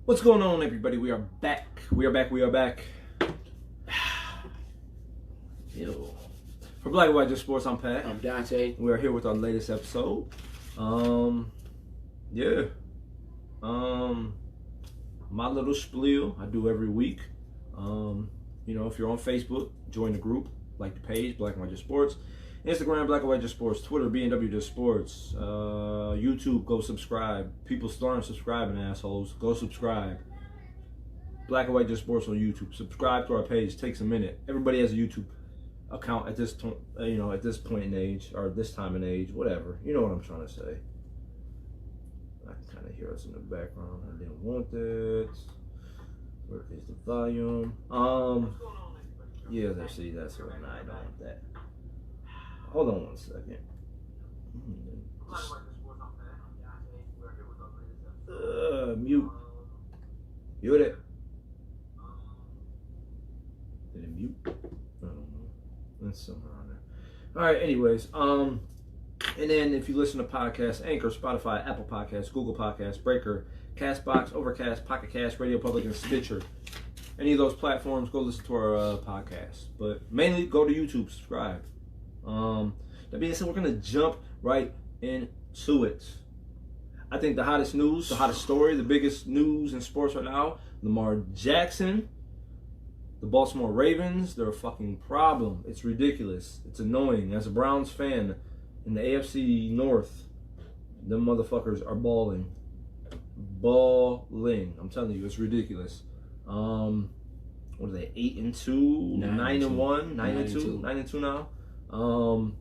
What's going on, everybody? We are back. We are back. Ew. For Black and White Just Sports, I'm Pat. I'm Dante. We are here with our latest episode. My little spiel I do every week. If you're on Facebook, join the group, like the page, Black and White Just Sports. Instagram, Black and White Just Sports. Twitter, BNW Just Sports. YouTube, go subscribe. People starting subscribing, assholes. Go subscribe. Black and White Just Sports on YouTube. Subscribe to our page. It takes a minute. Everybody has a YouTube account at this at this point in age, or this time in age, whatever. You know what I'm trying to say. I can kind of hear us in the background. I didn't want that. Where is the volume? Yeah, let's see. That's what I don't want that. Hold on 1 second. Mute. Mute it. Did it mute? I don't know. That's somewhere on there. Alright, anyways. And then if you listen to podcasts, Anchor, Spotify, Apple Podcasts, Google Podcasts, Breaker, Castbox, Overcast, Pocket Cast, Radio Public, and Stitcher. Any of those platforms, go listen to our podcast. But mainly go to YouTube, subscribe. That being said, we're gonna jump right into it. I think the hottest news, the hottest story, the biggest news in sports right now, Lamar Jackson, the Baltimore Ravens, they're a fucking problem. It's ridiculous. It's annoying. As a Browns fan in the AFC North, them motherfuckers are balling. Balling. I'm telling you, it's ridiculous. What are they? 8-2, 9-1, 9-2 now. On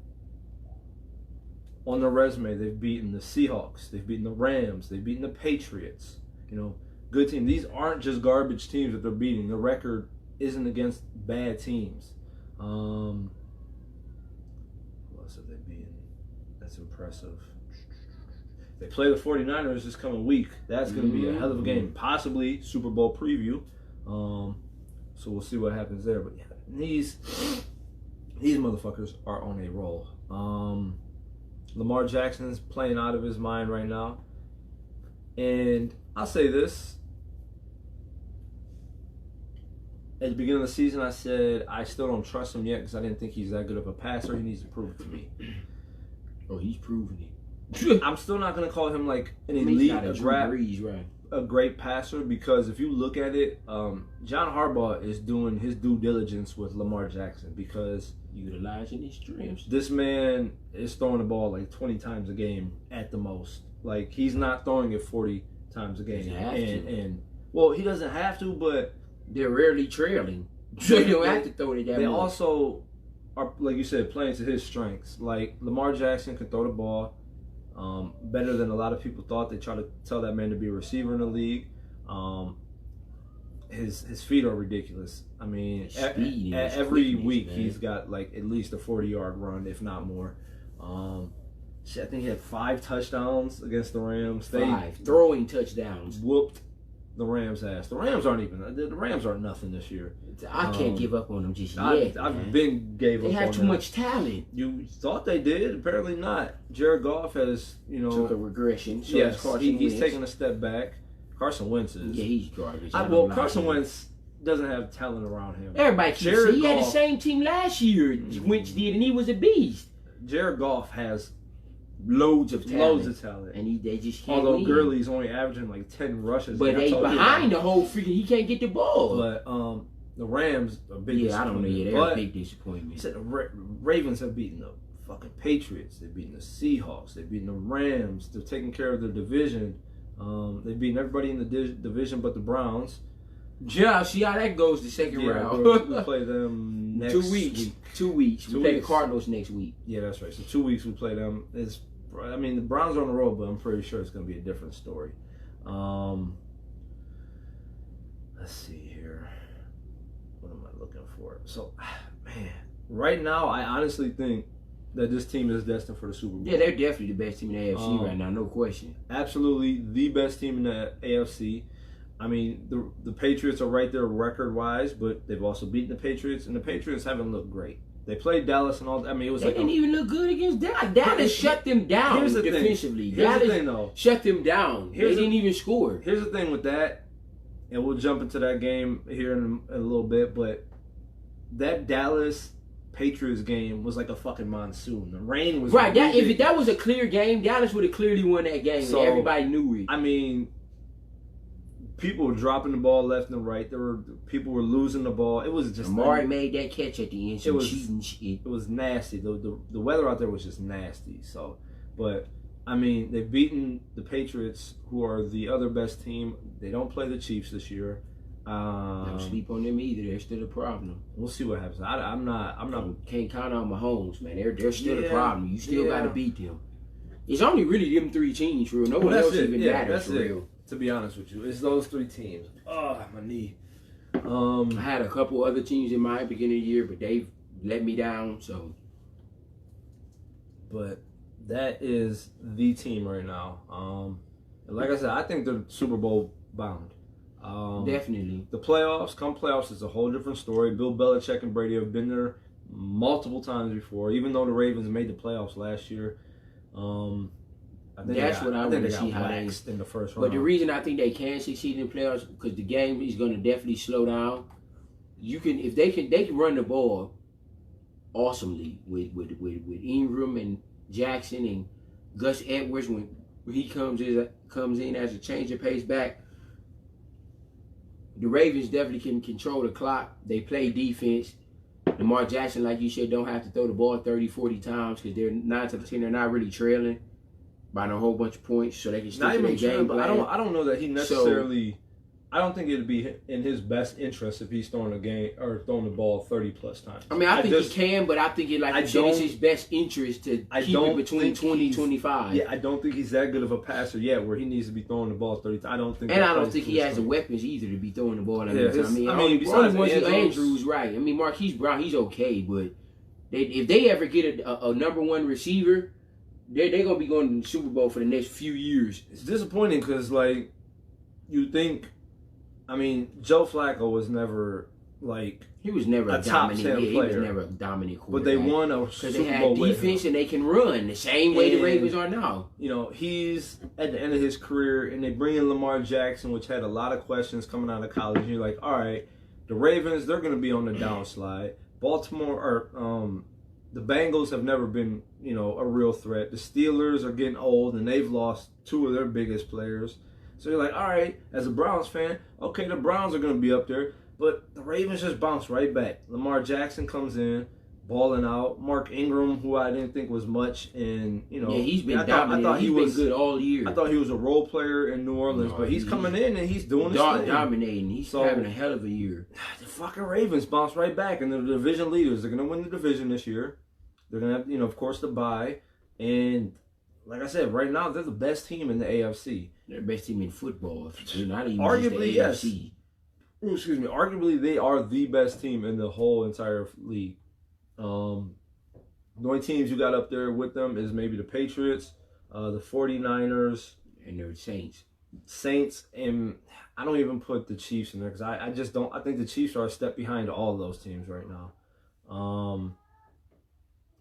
their resume, they've beaten the Seahawks, they've beaten the Rams, they've beaten the Patriots. Good team. These aren't just garbage teams that they're beating. The record isn't against bad teams. Who else have they beaten? That's impressive. They play the 49ers this coming week. That's going to be a hell of a game. Possibly Super Bowl preview. So we'll see what happens there. But yeah, these motherfuckers are on a roll. Lamar Jackson's playing out of his mind right now. And I'll say this. At the beginning of the season, I said I still don't trust him yet because I didn't think he's that good of a passer. He needs to prove it to me. Oh, he's proving it. I'm still not going to call him like an elite, a great passer, because if you look at it, John Harbaugh is doing his due diligence with Lamar Jackson because utilizing his strengths. This man is throwing the ball like 20 times a game at the most. Like, he's not throwing it 40 times a game. And well, he doesn't have to, but they're rarely trailing. So you don't have to throw it that They much. also are, like you said, playing to his strengths. Like, Lamar Jackson can throw the ball better than a lot of people thought. They try to tell that man to be a receiver in the league. His feet are ridiculous. I mean, every week he's got like at least a 40-yard run, if not more. I think he had 5 touchdowns against the Rams. 5 throwing touchdowns. Whooped the Rams' ass. The Rams aren't nothing this year. I can't give up on them just yet. I've been gave up on them. They have too much talent. You thought they did? Apparently not. Jared Goff has, took a regression. So yes, he's taking a step back. Carson Wentz is. Yeah, he's garbage. Carson Wentz doesn't have talent around him. Everybody keeps saying he had the same team last year. Wentz did, and he was a beast. Jared Goff has loads of talent. And they just can't Although win. Gurley's only averaging like 10 rushes. But they behind the whole freaking, he can't get the ball. But the Rams are big disappointment. I don't know. Yeah, they're a big disappointment. He said the Ravens have beaten the fucking Patriots. They've beaten the Seahawks. They've beaten the Rams. They're taking care of their division. They've beaten everybody in the division but the Browns. Yeah, see how that goes the second round. We play them next 2 weeks. week. 2 weeks. We play the Cardinals next week. Yeah, that's right. So 2 weeks we play them. The Browns are on the road, but I'm pretty sure it's going to be a different story. Let's see here. What am I looking for? So, man, right now I honestly think that this team is destined for the Super Bowl. Yeah, they're definitely the best team in the AFC right now, no question. Absolutely the best team in the AFC. I mean, the Patriots are right there record-wise, but they've also beaten the Patriots, and the Patriots haven't looked great. They played Dallas and all. I mean, it was they didn't even look good against Dallas. Dallas shut them down defensively. Here's the thing, though. Shut them down. They didn't even score. Here's the thing with that. and we'll jump into that game here in a little bit, but that Dallas Patriots game was like a fucking monsoon. The rain was right. If that was a clear game, Dallas would have clearly won that game. So, and everybody knew it. I mean, people were dropping the ball left and right. People were losing the ball. It was just Amari made that catch at the end. Some cheating shit. It was nasty. The weather out there was just nasty. So, but I mean, they've beaten the Patriots, who are the other best team. They don't play the Chiefs this year. Don't sleep on them either. They're still a problem. We'll see what happens. I'm not. Can't count on Mahomes, man. They're still a problem. You still got to beat them. It's only really them three teams, for real. No one else even matters, for real. To be honest with you, it's those three teams. Oh, my knee. I had a couple other teams in mind beginning of the year, but they've let me down. So, but that is the team right now. Like I said, I think they're Super Bowl bound. Definitely. The playoffs is a whole different story. Bill Belichick and Brady have been there multiple times before, even though the Ravens made the playoffs last year. I think I want to see how they in the first round. But the reason I think they can succeed in the playoffs because the game is going to definitely slow down. If they can run the ball awesomely with Ingram and Jackson and Gus Edwards when he comes in as a change of pace back. The Ravens definitely can control the clock. They play defense. Lamar Jackson, like you said, don't have to throw the ball 30, 40 times because they're 9 out of 10. They're not really trailing by a whole bunch of points, so they can stick to their game plan. I don't know that he necessarily. I don't think it'd be in his best interest if he's throwing the ball 30 plus times. I mean, I think he can, but I think it's his best interest to keep it between 20 25. Yeah, I don't think he's that good of a passer yet, where he needs to be throwing the ball 30 times. I don't think. And I don't think he has the weapons either to be throwing the ball that many times. I mean, besides Andrews, right? I mean, Marquise Brown, he's okay, but if they ever get a number one receiver, they're gonna be going to the Super Bowl for the next few years. It's disappointing because you think. I mean, Joe Flacco was never he was never a top dominant 10 player. He was never a dominant quarterback. But they won a Super Bowl they had defense and they can run the same way the Ravens are now. You know, he's at the end of his career, and they bring in Lamar Jackson, which had a lot of questions coming out of college. And you're like, all right, the Ravens, they're going to be on the downslide. Baltimore the Bengals have never been, a real threat. The Steelers are getting old, and they've lost 2 of their biggest players. So you're like, all right, as a Browns fan, okay, the Browns are going to be up there, but the Ravens just bounce right back. Lamar Jackson comes in, balling out. Mark Ingram, who I didn't think was much, and he's been dominant. I thought he was good all year. I thought he was a role player in New Orleans, but he's coming in and he's doing his thing. Dominating. He's having a hell of a year. The fucking Ravens bounce right back, and they're the division leaders. They're going to win the division this year. They're going to have, of course, the bye, and like I said, right now they're the best team in the AFC. They're the best team in football. They're not even arguably, just the AFC. Yes. Excuse me. Arguably, they are the best team in the whole entire league. The only teams you got up there with them is maybe the Patriots, the 49ers, and the Saints. And I don't even put the Chiefs in there because I just don't. I think the Chiefs are a step behind all of those teams right now.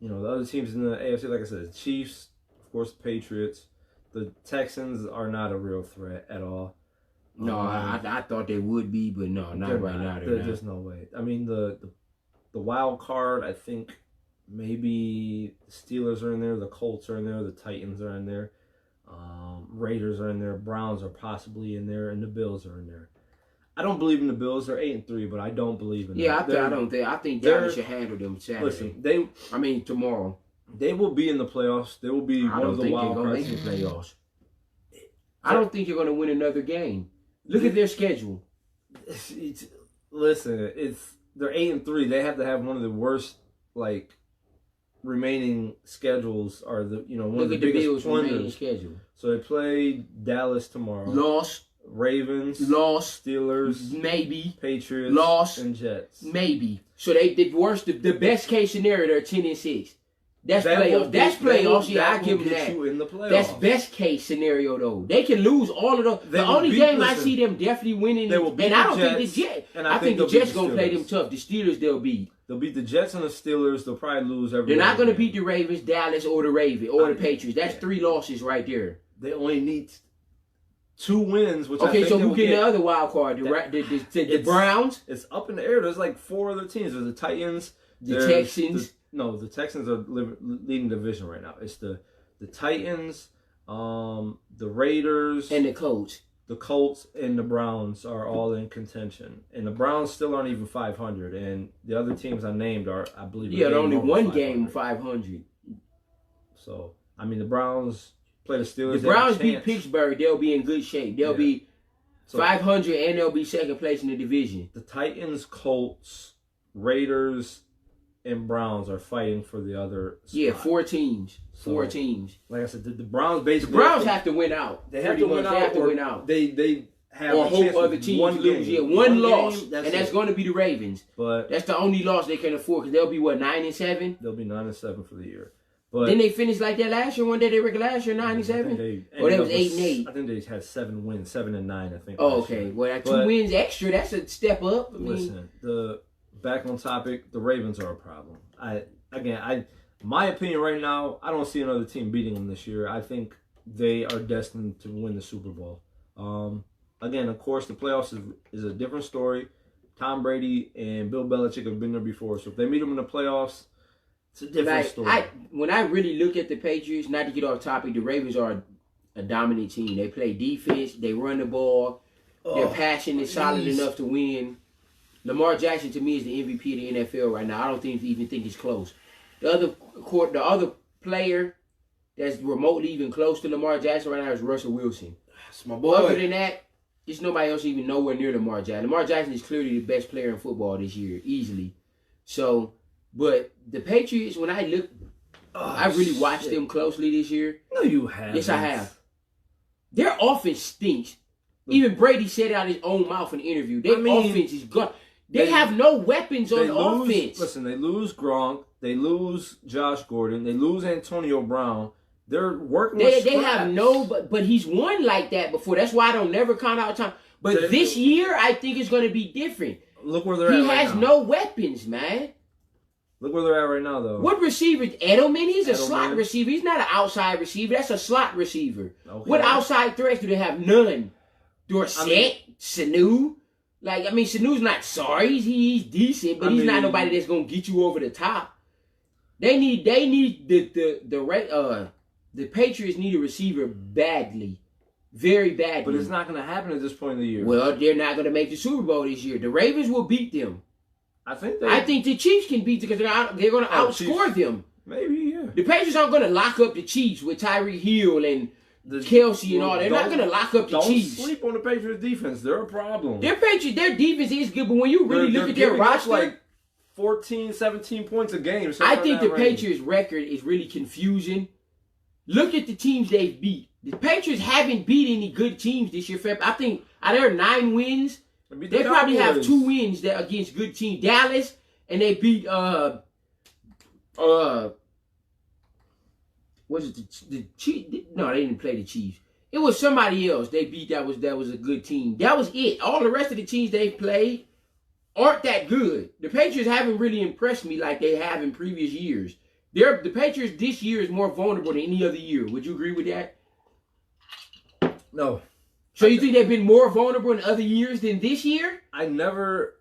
The other teams in the AFC, like I said, the Chiefs. Of course, the Patriots. The Texans are not a real threat at all. No, I thought they would be, but no, not right now. There's no way. I mean, the wild card, I think maybe the Steelers are in there, the Colts are in there, the Titans are in there, Raiders are in there, Browns are possibly in there, and the Bills are in there. I don't believe in the Bills. They're 8-3, but I don't believe in them. I think Dallas should handle them Saturday. Listen, tomorrow. They will be in the playoffs. They will be one of the wild cards. I don't think they're going to make the playoffs. I don't think you're going to win another game. Look at their schedule. Listen, they're 8-3. They have to have one of the worst remaining schedules, or one of the biggest remaining schedule. So they play Dallas tomorrow. Lost. Ravens. Lost. Steelers. Maybe. Patriots. Lost. And Jets. Maybe. So the best case scenario, they're 10-6. That's playoffs. That's playoffs. Yeah, I give them that. In the playoffs. That's best case scenario though. They can lose all of those. The only game I see them definitely winning, and I don't think the Jets. I think the Jets gonna play them tough. The Steelers they'll beat. They'll beat the Jets and the Steelers. They'll probably lose every. They're not gonna beat the Ravens, Dallas, or the Patriots. That's 3 losses right there. They only need. 2 wins, which I Okay, think so they who will getting get. the other wild card? The Browns, It's up in the air. There's like 4 other teams. There's the Titans, the Texans. the Texans are leading the division right now. It's the Titans, the Raiders, and the Colts. The Colts and the Browns are all in contention, and the Browns still aren't even 500, and the other teams I named are, I believe, only one 500. game 500. So I mean, the Browns play the Steelers. The Browns beat Pittsburgh, they'll be in good shape. They'll be 500 and they'll be second place in the division. The Titans, Colts, Raiders, and Browns are fighting for the other spot. Yeah, 4 teams. So, 4 teams. Like I said, the Browns basically. The Browns have to win out. They have to win out. They have to win out. They have or a hope chance other teams one lose. game. Yeah, one loss, game, and that's going to be the Ravens. But that's the only loss they can afford because they'll be 9-7. They'll be 9-7 for the year. But then they finished like that last year. One day they were last year 9-7. Or they was 8-8. I think they had 7 wins, 7-9. I think. Oh, okay. Well, 2 wins extra. That's a step up. Listen, back on topic. The Ravens are a problem. My opinion right now, I don't see another team beating them this year. I think they are destined to win the Super Bowl. Again, of course, the playoffs is a different story. Tom Brady and Bill Belichick have been there before, so if they meet them in the playoffs, it's a different story. When I really look at the Patriots, not to get off topic, the Ravens are a dominant team. They play defense, they run the ball, their passion is solid enough to win. Lamar Jackson, to me, is the MVP of the NFL right now. I don't even think he's close. The other player that's remotely even close to Lamar Jackson right now is Russell Wilson. That's my boy. Other than that, there's nobody else even nowhere near Lamar Jackson. Lamar Jackson is clearly the best player in football this year, easily. So, but the Patriots, when I look, I really watched them closely this year. No, you haven't. Yes, I have. Their offense stinks. Even Brady said it out of his own mouth in the interview. Their offense is gone. They have no weapons on offense. Listen, they lose Gronk. They lose Josh Gordon. They lose Antonio Brown. They're working with They have no, but he's won like that before. That's why I don't never count out time. But this year, I think it's going to be different. Look where they're at right now. He has no weapons, man. Look where they're at right now, though. What receiver? Edelman? He's a slot receiver. He's not an outside receiver. That's a slot receiver. Okay. What outside threats do they have? None. Dorsett, Sanu. Sanu's not sorry. He's decent, but he's not nobody that's gonna get you over the top. They need the Patriots need a receiver badly, very badly. But it's not gonna happen at this point in the year. Well, they're not gonna make the Super Bowl this year. The Ravens will beat them. I think the Chiefs can beat them because they're gonna outscore them. Maybe, yeah. The Patriots aren't gonna lock up the Chiefs with Tyreek Hill and Kelsey and all. They're not going to lock up the Chiefs. Don't sleep on the Patriots defense. They're a problem. Their defense is good, but when you really look at their roster, like 14, 17 points a game. I think the Patriots record is really confusing. Look at the teams they've beat. The Patriots haven't beat any good teams this year. I think out of their 9 wins, they probably have 2 wins against good teams. Dallas, and they beat was it the Chiefs? No, they didn't play the Chiefs. It was somebody else they beat that was a good team. That was it. All the rest of the teams they've played aren't that good. The Patriots haven't really impressed me like they have in previous years. The Patriots this year is more vulnerable than any other year. Would you agree with that? No. So you think they've been more vulnerable in other years than this year? I never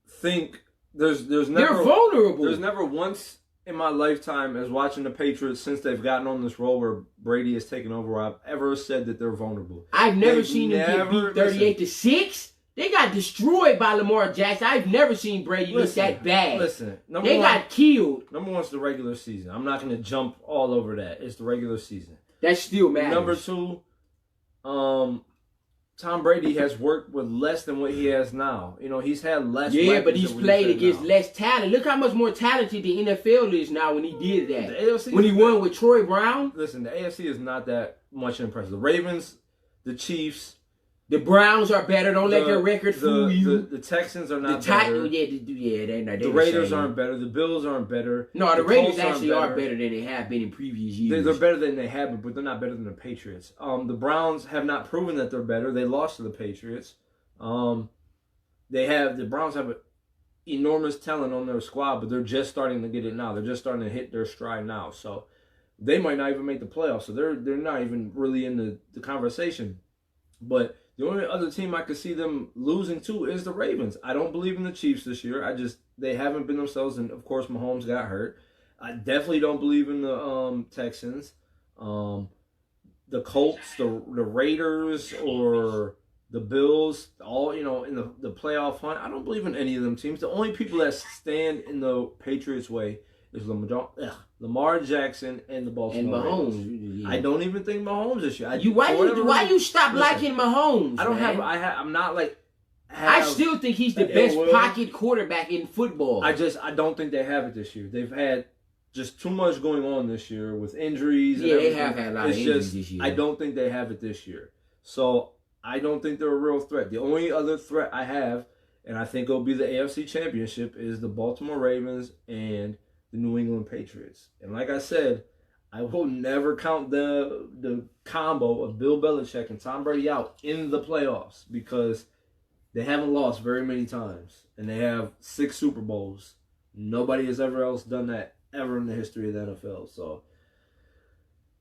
think there's never they're vulnerable. There's never once in my lifetime as watching the Patriots since they've gotten on this role where Brady has taken over, I've ever said that they're vulnerable. I've never seen them get beat 38-6. They got destroyed by Lamar Jackson. I've never seen Brady look that bad. Listen, they got killed. Number 1 is the regular season. I'm not going to jump all over that. It's the regular season. That still matters. Number 2, Tom Brady has worked with less than what he has now. You know, he's had less. Yeah, but he's played against less talent. Look how much more talented the NFL is now when he did that. When he won with Troy Brown. Listen, the AFC is not that much impressive. The Ravens, the Chiefs. The Browns are better. Don't let their record fool you. The Texans are not better. They're not. The Raiders aren't better. The Bills aren't better. No, the Raiders actually are better than they have been in previous years. They're better than they have been, but they're not better than the Patriots. The Browns have not proven that they're better. They lost to the Patriots. The Browns have enormous talent on their squad, but they're just starting to get it now. They're just starting to hit their stride now. So they might not even make the playoffs. So they're not even really in the conversation. But the only other team I could see them losing to is the Ravens. I don't believe in the Chiefs this year. They haven't been themselves, and of course Mahomes got hurt. I definitely don't believe in the Texans, the Colts, the Raiders, or the Bills. All in the playoff hunt. I don't believe in any of them teams. The only people that stand in the Patriots' way is Lamar Jackson and the Baltimore Ravens. Mahomes. Yeah. I don't even think Mahomes this year. Why you stop liking Mahomes? I don't man? I'm not like. I still think he's the best pocket quarterback in football. I don't think they have it this year. They've had just too much going on this year with injuries. Yeah, they have had a lot of injuries this year. I don't think they have it this year. So I don't think they're a real threat. The only other threat I have, and I think it'll be the AFC Championship, is the Baltimore Ravens and the New England Patriots. And like I said, I will never count the combo of Bill Belichick and Tom Brady out in the playoffs because they haven't lost very many times. And they have 6 Super Bowls. Nobody has ever else done that ever in the history of the NFL. So,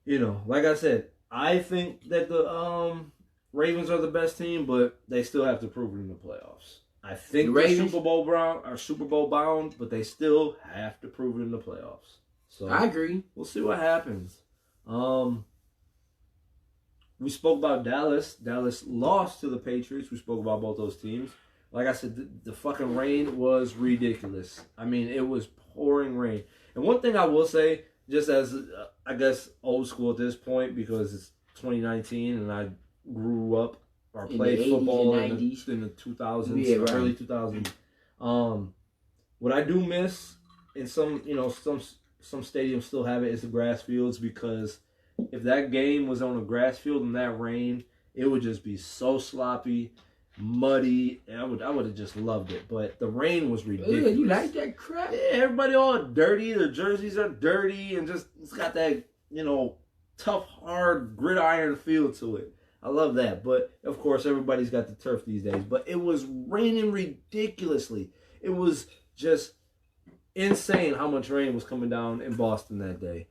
like I said, I think that the Ravens are the best team, but they still have to prove it in the playoffs. I think they're Super Bowl bound, but they still have to prove it in the playoffs. So I agree. We'll see what happens. We spoke about Dallas. Dallas lost to the Patriots. We spoke about both those teams. Like I said, the fucking rain was ridiculous. I mean, it was pouring rain. And one thing I will say, just as, I guess, old school at this point, because it's 2019 and I grew up or played football in the 2000s, early 2000s. What I do miss, and some stadiums still have it, is the grass fields, because if that game was on a grass field in that rain, it would just be so sloppy, muddy, and I would have just loved it. But the rain was ridiculous. Ugh, you like that crap? Yeah, everybody all dirty. Their jerseys are dirty, and it's got that tough, hard gridiron feel to it. I love that. But of course, everybody's got the turf these days. But it was raining ridiculously. It was just insane how much rain was coming down in Boston that day.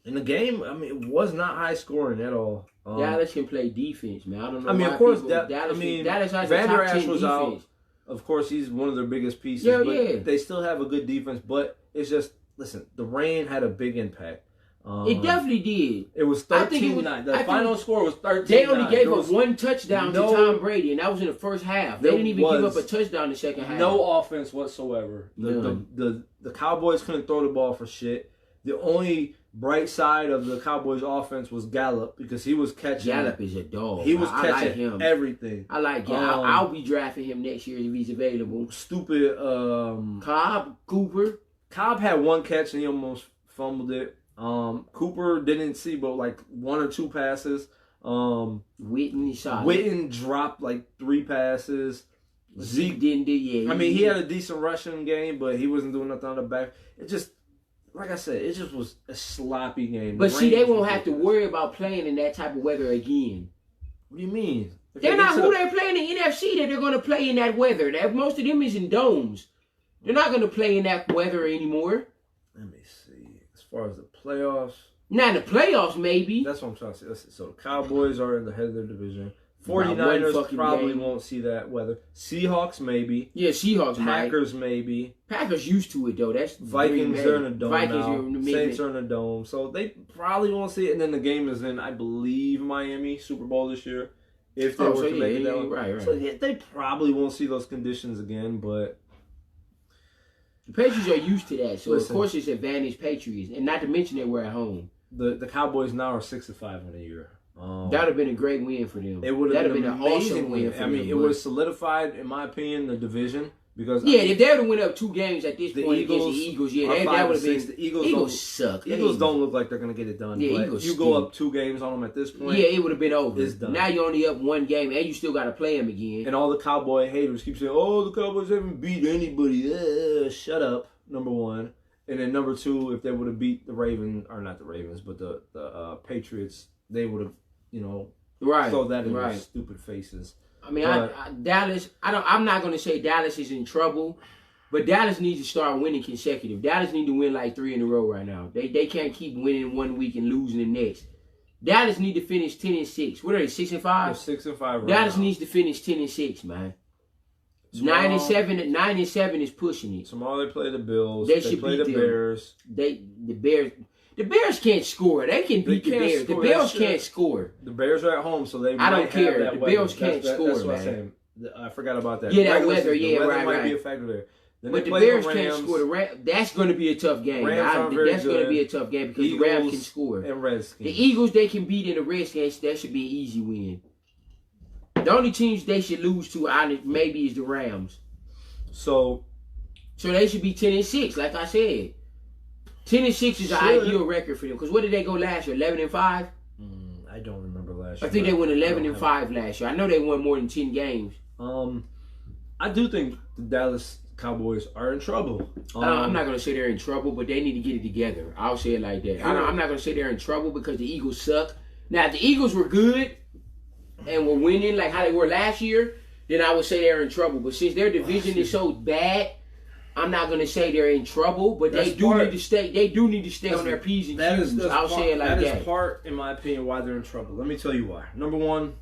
In the game, I mean, it was not high scoring at all. Dallas can play defense, man. I don't know. I mean, of course, Dallas has Van Der a top 10 Esch was defense. out. Of course, he's one of their biggest pieces. Yeah, but yeah. They still have a good defense. But it's just, listen, the rain had a big impact. It definitely did. It was 13-9. The final score was 13-9. They only gave up one touchdown to Tom Brady, and that was in the first half. They didn't even give up a touchdown in the second half. No offense whatsoever. The Cowboys couldn't throw the ball for shit. The only bright side of the Cowboys' offense was Gallup, because he was catching. Gallup is a dog. He was catching like him. everything. I like him. I'll be drafting him next year if he's available. Stupid. Cooper. Cobb had one catch and he almost fumbled it. Cooper didn't see but like 1 or 2 passes. Witten dropped like 3 passes. Zeke didn't do. Yeah, I mean, he had a decent rushing game, but he wasn't doing nothing on the back. It just, like I said, it just was a sloppy game. But see, they won't have to worry about playing in that type of weather again. What do you mean? They're not who they're playing in the NFC that they're going to play in that weather. Most of them is in domes. They're not going to play in that weather anymore. Let me see. As far as the playoffs. Not in the playoffs, maybe. That's what I'm trying to say. So the Cowboys are in the head of their division. 49ers probably won't see that weather. Seahawks maybe. Yeah, Seahawks Packers maybe. Packers used to it though. That's Vikings are in a dome Vikings now. Saints are in a dome. So they probably won't see it. And then the game is in, I believe, Miami, Super Bowl this year. If they were to make it that way. Right. So yeah, they probably won't see those conditions again, but the Patriots are used to that. So of course it's advantage Patriots. And not to mention they were at home. The Cowboys now are 6-5 on the year. That would have been a great win for them. It would have been an awesome win for them. I mean, it would have solidified, in my opinion, the division. Because if they would have went up 2 games at this point against the Eagles, that would have been. The Eagles suck. Eagles don't look like they're going to get it done. Yeah, but Eagles you go up 2 games on them at this point. Yeah, it would have been over. It's done. Now you're only up 1 game, and you still got to play them again. And all the Cowboy haters keep saying, "Oh, the Cowboys haven't beat anybody." Shut up. Number 1. And then number 2, if they would have beat the Ravens, or not the Ravens, but the Patriots, they would have, throw that in their stupid faces. I mean, Dallas. I'm not going to say Dallas is in trouble, but Dallas needs to start winning consecutive. Dallas need to win like 3 in a row right now. They can't keep winning 1 week and losing the next. Dallas need to finish 10-6. What are they, 6-5? They're 6-5 right Dallas now. needs to finish 10-6, man. Tomorrow, 9-7 is pushing it. Tomorrow they play the Bills. They They should play beat the them. Bears. The Bears can't score. They can beat the can't Bears. The score. Bills That can't shit- score. The Bears are at home, so they I might don't care. have that The weather. Bills can't score, That's what I'm man. saying. I forgot about that. Yeah, that Regular weather, season, yeah, the weather right, might be right. a factor there. Then But they the play Bears the can't Rams score. That's going to be a tough game. Rams aren't very That's going to good. be a tough game because the Rams can score. and Redskins. The Eagles, they can beat in the Redskins. That should be an easy win. The only teams they should lose to maybe is the Rams. So they should be 10-6, like I said. 10-6 is an ideal record for them. Because what did they go last year? 11-5? I don't remember last year. I think they went 11-5 last year. I know they won more than 10 games. I do think the Dallas Cowboys are in trouble. I'm not going to say they're in trouble, but they need to get it together. I'll say it like that. I'm not going to say they're in trouble because the Eagles suck. Now, if the Eagles were good and were winning like how they were last year, then I would say they're in trouble. But since their division is so bad, I'm not going to say they're in trouble, but they do need to stay. They do need to stay on their P's and Q's. I'll say it like that. That is part, in my opinion, why they're in trouble. Let me tell you why. Number one,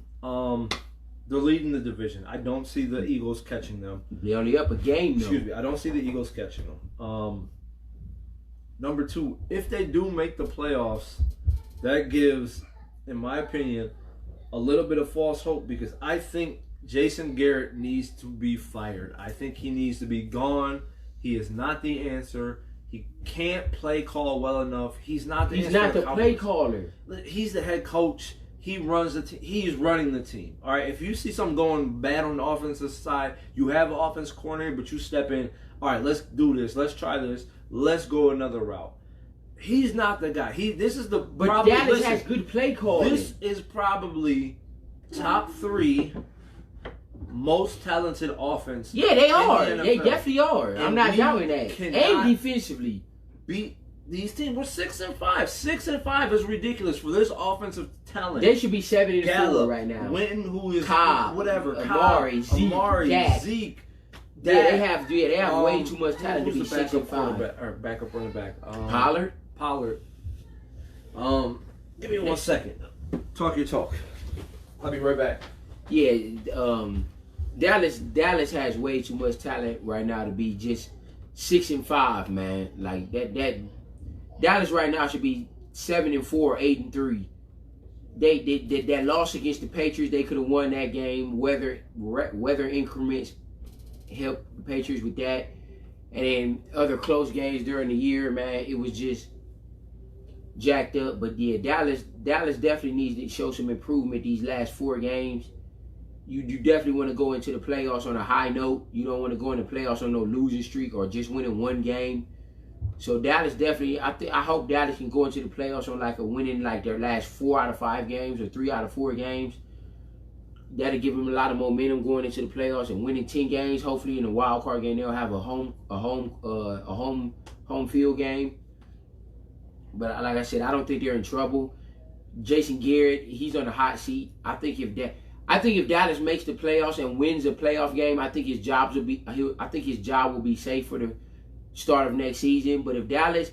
they're leading the division. I don't see the Eagles catching them. They're only up a game, though. Excuse me. I don't see the Eagles catching them. Number two, if they do make the playoffs, that gives, in my opinion, a little bit of false hope because I think Jason Garrett needs to be fired. I think he needs to be gone. He is not the answer. He can't play call well enough. He's not the He's answer. not the play caller. He's the head coach. He runs the team. He's running the team. All right. If you see something going bad on the offensive side, you have an offense coordinator, but you step in. All right, let's do this. Let's try this. Let's go another route. He's not the guy. This is the. But Dallas has good play calling. This is probably top 3 most talented offense. Yeah, they are. the They NFL. definitely are. I'm not doubting that. cannot And defensively. Beat these teams. We're 6-5. 6-5 is ridiculous for this offensive talent. They should be 7-4 Gallup, right now. Wynton, who is Cobb, whatever, Amari, Zeke, Dak. Zeke. Yeah, they have way too much talent to be Who's the backup 6-5. quarterback or backup running back? Pollard. Give me 1 second. Talk your talk. I'll be right back. Yeah, Dallas has way too much talent right now to be just 6-5, man. Like that Dallas right now should be 7-4, 8-3. That loss against the Patriots, they could have won that game. Weather increments helped the Patriots with that, and then other close games during the year, man, it was just jacked up. But yeah, Dallas definitely needs to show some improvement these last 4 games. You definitely want to go into the playoffs on a high note. You don't want to go in the playoffs on no losing streak or just winning 1 game. So Dallas definitely, I hope Dallas can go into the playoffs on like a winning like their last 4 out of 5 games or 3 out of 4 games. That'll give them a lot of momentum going into the playoffs and winning 10 games. Hopefully in the wild card game they'll have a home field game. But like I said, I don't think they're in trouble. Jason Garrett, he's on the hot seat. I think if Dallas makes the playoffs and wins a playoff game, I think his job will be safe for the start of next season. But if Dallas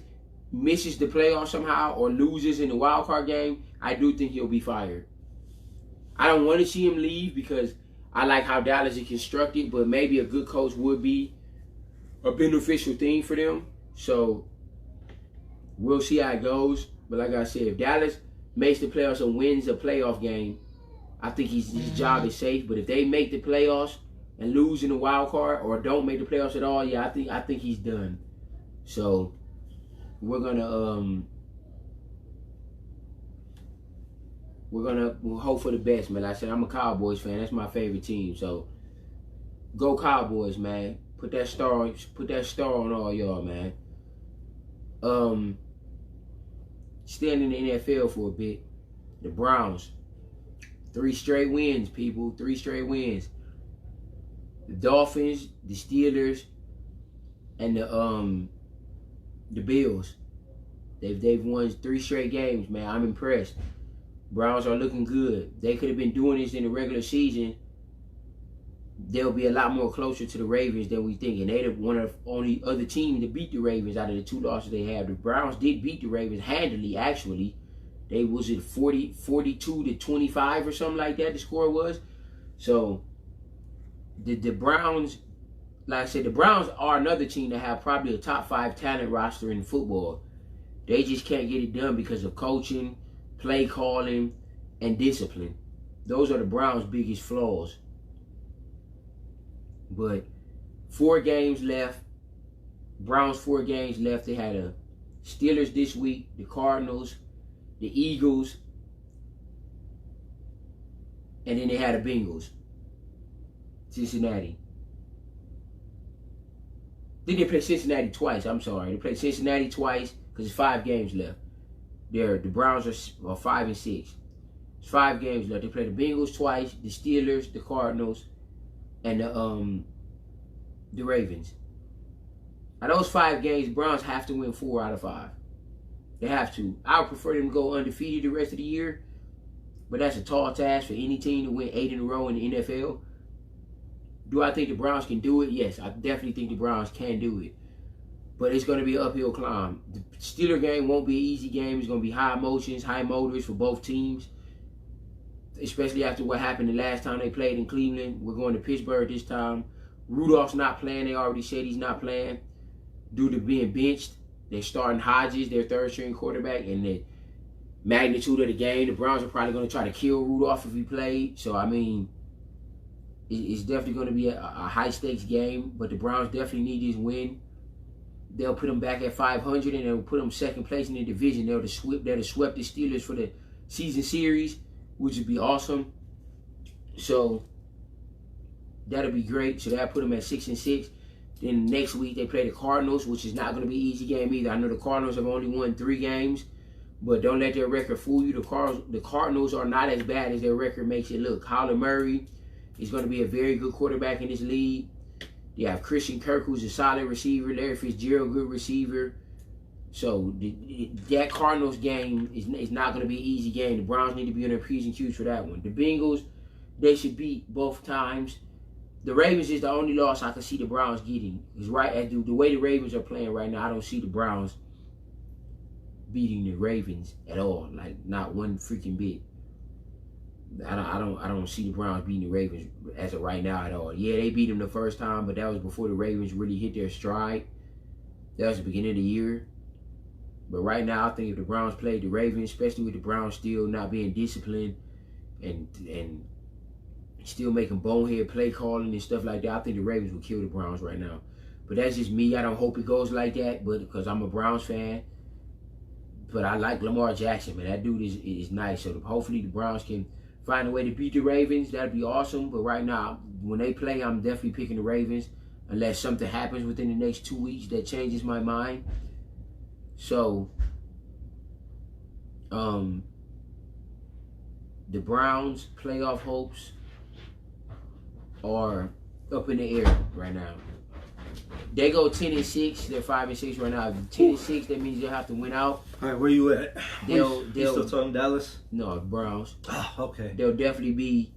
misses the playoffs somehow or loses in the wild card game, I do think he'll be fired. I don't want to see him leave because I like how Dallas is constructed, but maybe a good coach would be a beneficial thing for them. So we'll see how it goes. But like I said, if Dallas makes the playoffs and wins a playoff game, I think his job is safe. But if they make the playoffs and lose in the wild card or don't make the playoffs at all, yeah, I think he's done. So we're gonna hope for the best, man. Like I said, I'm a Cowboys fan. That's my favorite team. So go Cowboys, man. Put that star on all y'all, man. Staying in the NFL for a bit. The Browns. 3 straight wins, people. 3 straight wins. The Dolphins, the Steelers, and the Bills. They've won 3 straight games, man. I'm impressed. Browns are looking good. They could have been doing this in the regular season. They'll be a lot more closer to the Ravens than we think. And they're one of the only other teams to beat the Ravens out of the 2 losses they have. The Browns did beat the Ravens handily, actually. They was it 42-25 or something like that. The score was. So the Browns, like I said, the Browns are another team that have probably a top 5 talent roster in football. They just can't get it done because of coaching, play calling, and discipline. Those are the Browns' biggest flaws. But 4 games left. Browns 4 games left. They had a Steelers this week, the Cardinals, the Eagles, and then they had the Bengals. Cincinnati. Then they played Cincinnati twice. I'm sorry. They played Cincinnati twice because there's 5 games left. The Browns are 5-6. It's 5 games left. They played the Bengals twice, the Steelers, the Cardinals, and the Ravens. Out of those 5 games, Browns have to win 4 out of 5. They have to. I would prefer them to go undefeated the rest of the year, but that's a tall task for any team to win 8 in a row in the NFL. Do I think the Browns can do it? Yes, I definitely think the Browns can do it. But it's going to be an uphill climb. The Steeler game won't be an easy game. It's going to be high emotions, high motors for both teams, especially after what happened the last time they played in Cleveland. We're going to Pittsburgh this time. Rudolph's not playing. They already said he's not playing due to being benched. They're starting Hodges, their third-string quarterback, and the magnitude of the game, the Browns are probably going to try to kill Rudolph if he played. So, I mean, it's definitely going to be a high-stakes game, but the Browns definitely need this win. They'll put them back at 500, and they'll put them second place in the division. They'll have swept the Steelers for the season series, which would be awesome. So, that'll be great. So, that'll put them at 6-6. Then next week, they play the Cardinals, which is not going to be an easy game either. I know the Cardinals have only won 3 games, but don't let their record fool you. The Cardinals are not as bad as their record makes it look. Kyler Murray is going to be a very good quarterback in this league. You have Christian Kirk, who's a solid receiver. Larry Fitzgerald, good receiver. So that Cardinals game is not going to be an easy game. The Browns need to be on their P's and Q's for that one. The Bengals, they should beat both times. The Ravens is the only loss I can see the Browns getting. Because the way the Ravens are playing right now, I don't see the Browns beating the Ravens at all. Like, not one freaking bit. I don't see the Browns beating the Ravens as of right now at all. Yeah, they beat them the first time, but that was before the Ravens really hit their stride. That was the beginning of the year. But right now, I think if the Browns played the Ravens, especially with the Browns still not being disciplined and still making bonehead play calling and stuff like that, I think the Ravens will kill the Browns right now. But that's just me. I don't hope it goes like that, but because I'm a Browns fan. But I like Lamar Jackson, man. That dude is nice. So hopefully the Browns can find a way to beat the Ravens. That'd be awesome. But right now, when they play, I'm definitely picking the Ravens unless something happens within the next 2 weeks that changes my mind. So, the Browns' playoff hopes are up in the air right now. They go 10-6. They're 5-6 right now. 10-6. That means they'll have to win out. All right, where you at? You still talking Dallas? No, Browns. Oh, okay. They'll definitely be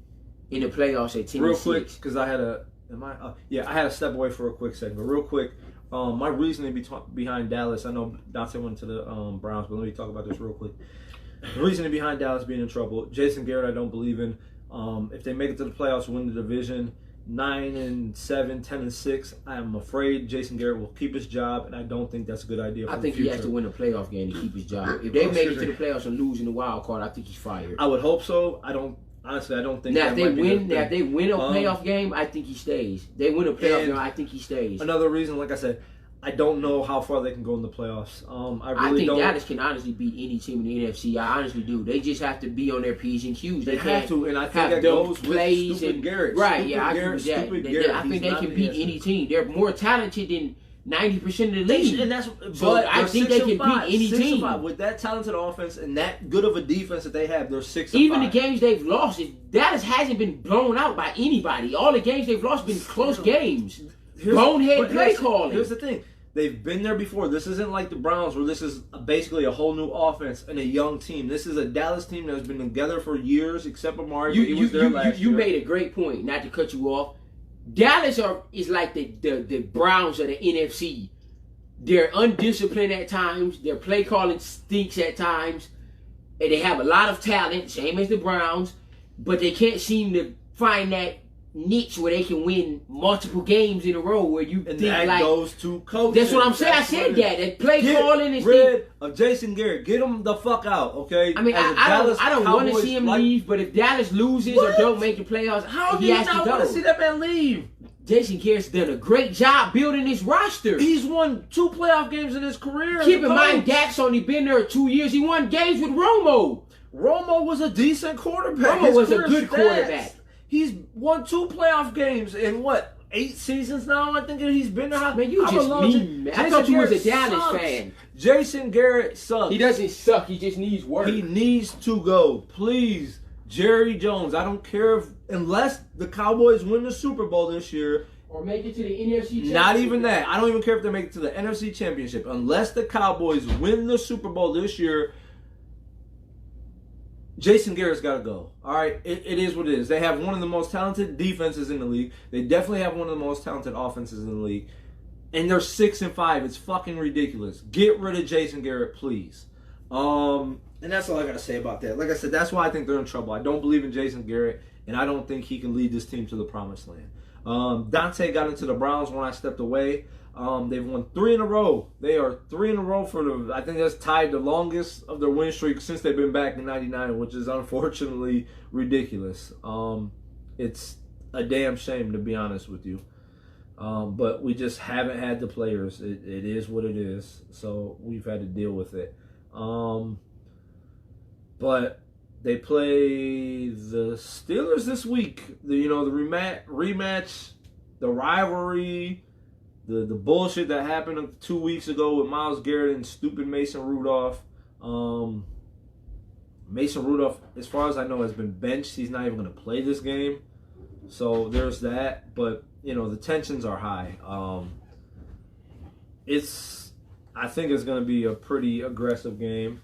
in the playoffs at 10-6. Real quick, because I had to step away for a quick second. But real quick, my reasoning behind Dallas. I know Dante went to the Browns, but let me talk about this real quick. The reasoning behind Dallas being in trouble. Jason Garrett, I don't believe in. If they make it to the playoffs, win the division, 9-7, 10-6, I am afraid Jason Garrett will keep his job, and I don't think that's a good idea. I think he has to win a playoff game to keep his job. If they make it to the playoffs and lose in the wild card, I think he's fired. I would hope so. I don't think. Now, if they win a playoff game, I think he stays. They win a playoff game, I think he stays. Another reason, like I said, I don't know how far they can go in the playoffs. I think Dallas can honestly beat any team in the NFC. I honestly do. They just have to be on their P's and Q's. They have to, and I think that goes with stupid Garrett. Right, I agree with that. I think they can beat any team. They're more talented than 90% of the league. But I think they can beat any team. With that talented offense and that good of a defense that they have, they're 6-5. Even the games they've lost, Dallas hasn't been blown out by anybody. All the games they've lost have been close games. Bonehead play calling. Here's the thing. They've been there before. This isn't like the Browns where this is basically a whole new offense and a young team. This is a Dallas team that has been together for years, except for Mario. He was there last year. You made a great point, not to cut you off. Dallas is like the Browns of the NFC. They're undisciplined at times. Their play calling stinks at times. and they have a lot of talent, same as the Browns, but they can't seem to find that niche where they can win multiple games in a row. Where you And think that like goes to coaching. that's what I'm saying. I said that. That play calling is Get rid of Jason Garrett. Get him the fuck out, okay? I mean, I don't want to see him leave, but if Dallas loses or don't make the playoffs, how do he you has to not go. want to see that man leave? Jason Garrett's done a great job building his roster. He's won 2 playoff games in his career. Keep in mind, Dak's only been there 2 years. He won games with Romo. Romo was a decent quarterback. Romo was a good quarterback. He's won 2 playoff games in what, 8 seasons now? I think he's been there. Man, you just mean, man. I thought you was a Dallas fan. Jason Garrett sucks. He doesn't suck. He just needs work. He needs to go. Please, Jerry Jones. I don't care if, unless the Cowboys win the Super Bowl this year. Or make it to the NFC Championship. Not even that. I don't even care if they make it to the NFC Championship. Unless the Cowboys win the Super Bowl this year, Jason Garrett's got to go. All right? It is what it is. They have one of the most talented defenses in the league. They definitely have one of the most talented offenses in the league. And they're 6-5. It's fucking ridiculous. Get rid of Jason Garrett, please. And that's all I got to say about that. Like I said, that's why I think they're in trouble. I don't believe in Jason Garrett, and I don't think he can lead this team to the promised land. Dante got into the Browns when I stepped away. They've won 3 in a row. They are 3 in a row for the, I think that's tied the longest of their win streak since they've been back in '99, which is unfortunately ridiculous. It's a damn shame, to be honest with you. But we just haven't had the players. It is what it is. So we've had to deal with it. But they play the Steelers this week. The rematch, the rivalry, the bullshit that happened 2 weeks ago with Myles Garrett and stupid Mason Rudolph. Mason Rudolph, as far as I know, has been benched. He's not even going to play this game. So there's that. But, the tensions are high. I think it's going to be a pretty aggressive game.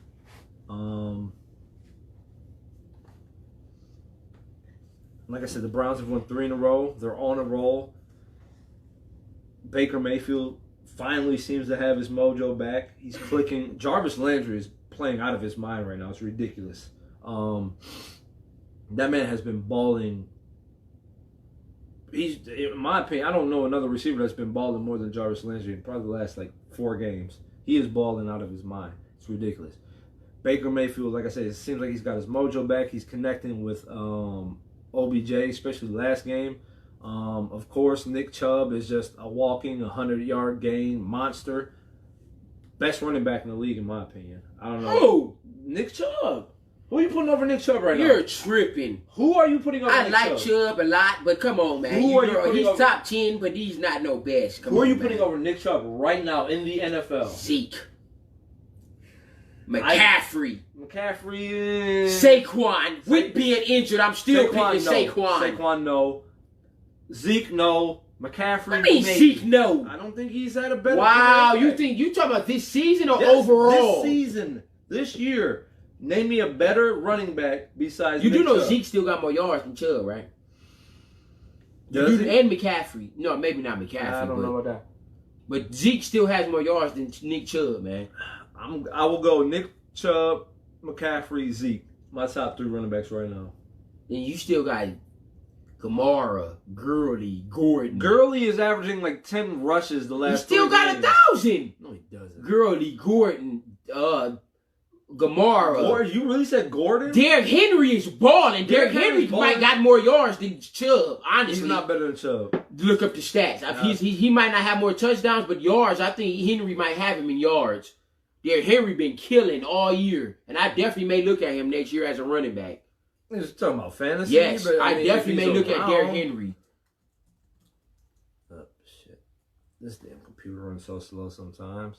Like I said, the Browns have won 3 in a row. They're on a roll. Baker Mayfield finally seems to have his mojo back. He's clicking. Jarvis Landry is playing out of his mind right now. It's ridiculous. That man has been balling. In my opinion, I don't know another receiver that's been balling more than Jarvis Landry in probably the last 4 games. He is balling out of his mind. It's ridiculous. Baker Mayfield, like I said, it seems like he's got his mojo back. He's connecting with OBJ, especially last game. Of course, Nick Chubb is just a walking 100-yard gain monster. Best running back in the league, in my opinion. I don't know. Who? Nick Chubb. Who are you putting over Nick Chubb right now? You're tripping. Who are you putting over I Nick like Chubb? Chubb a lot, but come on, man. He's top 10, but he's not no best. Who are you putting over Nick Chubb right now in the NFL? Zeke. McCaffrey. McCaffrey. Saquon. With being injured, I'm still picking Saquon. Saquon, no. Zeke, no. McCaffrey, I mean, maybe. Zeke, no. I don't think he's had a better. Wow, you talking about this season or overall? This season, this year. Name me a better running back besides. You Nick do know Chubb. Zeke still got more yards than Chubb, right? Does he? And McCaffrey. No, maybe not McCaffrey. I don't know about that. But Zeke still has more yards than Nick Chubb, man. I will go Nick Chubb, McCaffrey, Zeke. My top 3 running backs right now. And you still got Kamara, Gurley, Gordon. Gurley is averaging 10 rushes the last. He still 3 got games. 1,000. No, he doesn't. Gurley, Gordon, Gamara. Gordon, you really said Gordon? Derrick Henry is balling. Derrick Henry might got more yards than Chubb. Honestly, He's not better than Chubb. Look up the stats. He might not have more touchdowns, but yards. I think Henry might have him in yards. Derrick Henry been killing all year, and I definitely may look at him next year as a running back. You're just talking about fantasy. Yes, but, I mean, definitely may look at around. Derrick Henry. Oh, shit. This damn computer runs so slow sometimes.